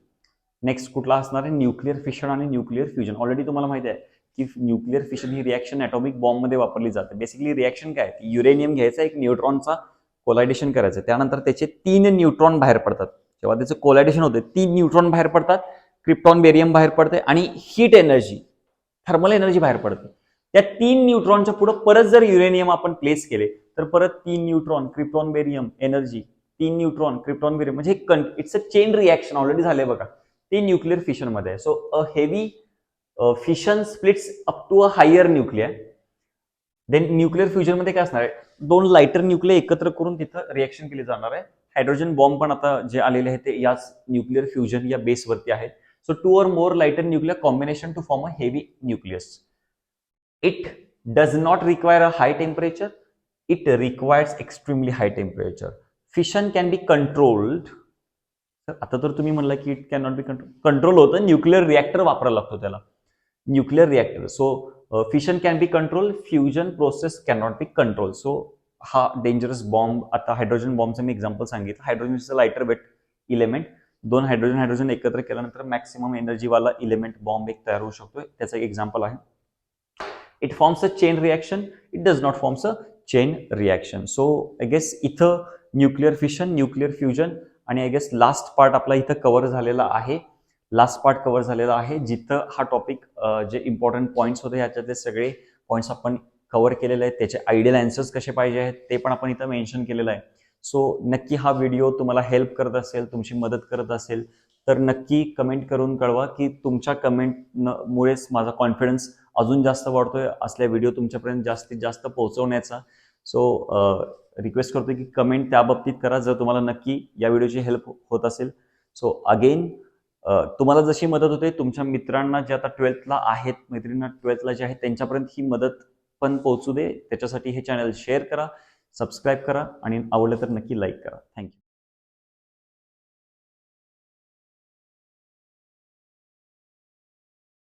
नेक्स्ट कुठला असणार आहे? न्यूक्लिअर फिशन आणि न्यूक्लिअर फ्युजन. ऑलरेडी तुम्हाला माहिती आहे की न्यूक्लिअर फिशन ही रिॲक्शन ॲटॉमिक बॉम्बमध्ये वापरली जाते. बेसिकली रिॲक्शन काय? युरेनियम घ्यायचा, एक न्यूट्रॉनचा कोलायडेशन करायचं, त्यानंतर त्याचे 3 न्यूट्रॉन बाहेर पडतात. जेव्हा त्याचं कोलायडेशन होते 3 न्यूट्रॉन बाहेर पडतात, क्रिप्टॉन बेरियम बाहेर पडते, आणि हीट एनर्जी, थर्मल एनर्जी बाहेर पडते. त्या 3 न्यूट्रॉनच्या पुढे परत जर युरेनियम आपण प्लेस केले तर परत 3 neutron, krypton barium energy, 3 neutron, krypton barium, म्हणजे it's a chain reaction already झाले बघा. ते न्यूक्लिअर फिशन मध्ये आहे. So a heavy fission splits up to a higher nuclear. Then nuclear fusion मध्ये काय असणार आहे? 2 लाइटर न्यूक्लियर एकत्र करून तिथं रिएक्शन केली जाणार आहे. हायड्रोजन बॉम्ब पण आता जे आलेले आहेत ते याच न्यूक्लिअर फ्युजन या बेसवरती आहेत. So 2 or more lighter nuclear combination to form a heavy nucleus. It does not require a high temperature, it requires extremely high temperature. Fission can be controlled. आता तर तुम्ही म्हणला की it can not be control होतं, न्यूक्लिअर रिएक्टर वापरायला लागतो त्याला, nuclear reactor. So fission can be control, fusion process can not be control. So हा डेंजरस बॉम्ब. आता हायड्रोजन बॉम्बचं मी एक्झाम्पल सांगितलं. Hydrogen is a lighter weight element. 2 hydrogen एकत्र केल्यानंतर मॅक्सिमम एनर्जीवाला इलेमेंट बॉम्ब एक तयार होऊ शकतो. त्याचं एक एक्झाम्पल आहे. It forms a chain reaction, it does not forms a chain reaction. So I guess इथं न्यूक्लिअर फिशन, न्यूक्लिअर फ्युजन आणि आय गेस लास्ट पार्ट आपला इथं कव्हर झालेला आहे. लास्ट पार्ट कव्हर झालेला आहे जिथं हा टॉपिक जे इम्पॉर्टंट पॉईंट्स होते ह्याच्यातले सगळे पॉईंट्स आपण कव्हर केलेले आहेत. त्याचे आयडियल आन्सर्स कसे पाहिजे आहेत ते पण आपण इथं मेन्शन केलेलं आहे. सो नक्की हा व्हिडिओ तुम्हाला हेल्प करत असेल, तुमची मदत करत असेल तर नक्की कमेंट करून कळवा की तुमच्या कमेंटमुळेच माझा कॉन्फिडन्स अजून जास्त वाढतोय असल्या व्हिडिओ तुमच्यापर्यंत जास्तीत जास्त पोहोचवण्याचा. सो रिक्वेस्ट करतो की कमेंट त्या बाबतीत करा जर तुम्हाला नक्की या व्हिडिओची हेल्प होत असेल. सो अगेन तुम्हाला जशी मदत होते तुमच्या मित्रांना जे आता 12th आहेत, मैत्रिणींना 12th जे आहेत त्यांच्यापर्यंत ही मदत पण पोहोचू दे. त्याच्यासाठी हे चॅनल शेअर करा, सबस्क्राईब करा आणि आवडलं तर नक्की लाईक करा. थँक्यू.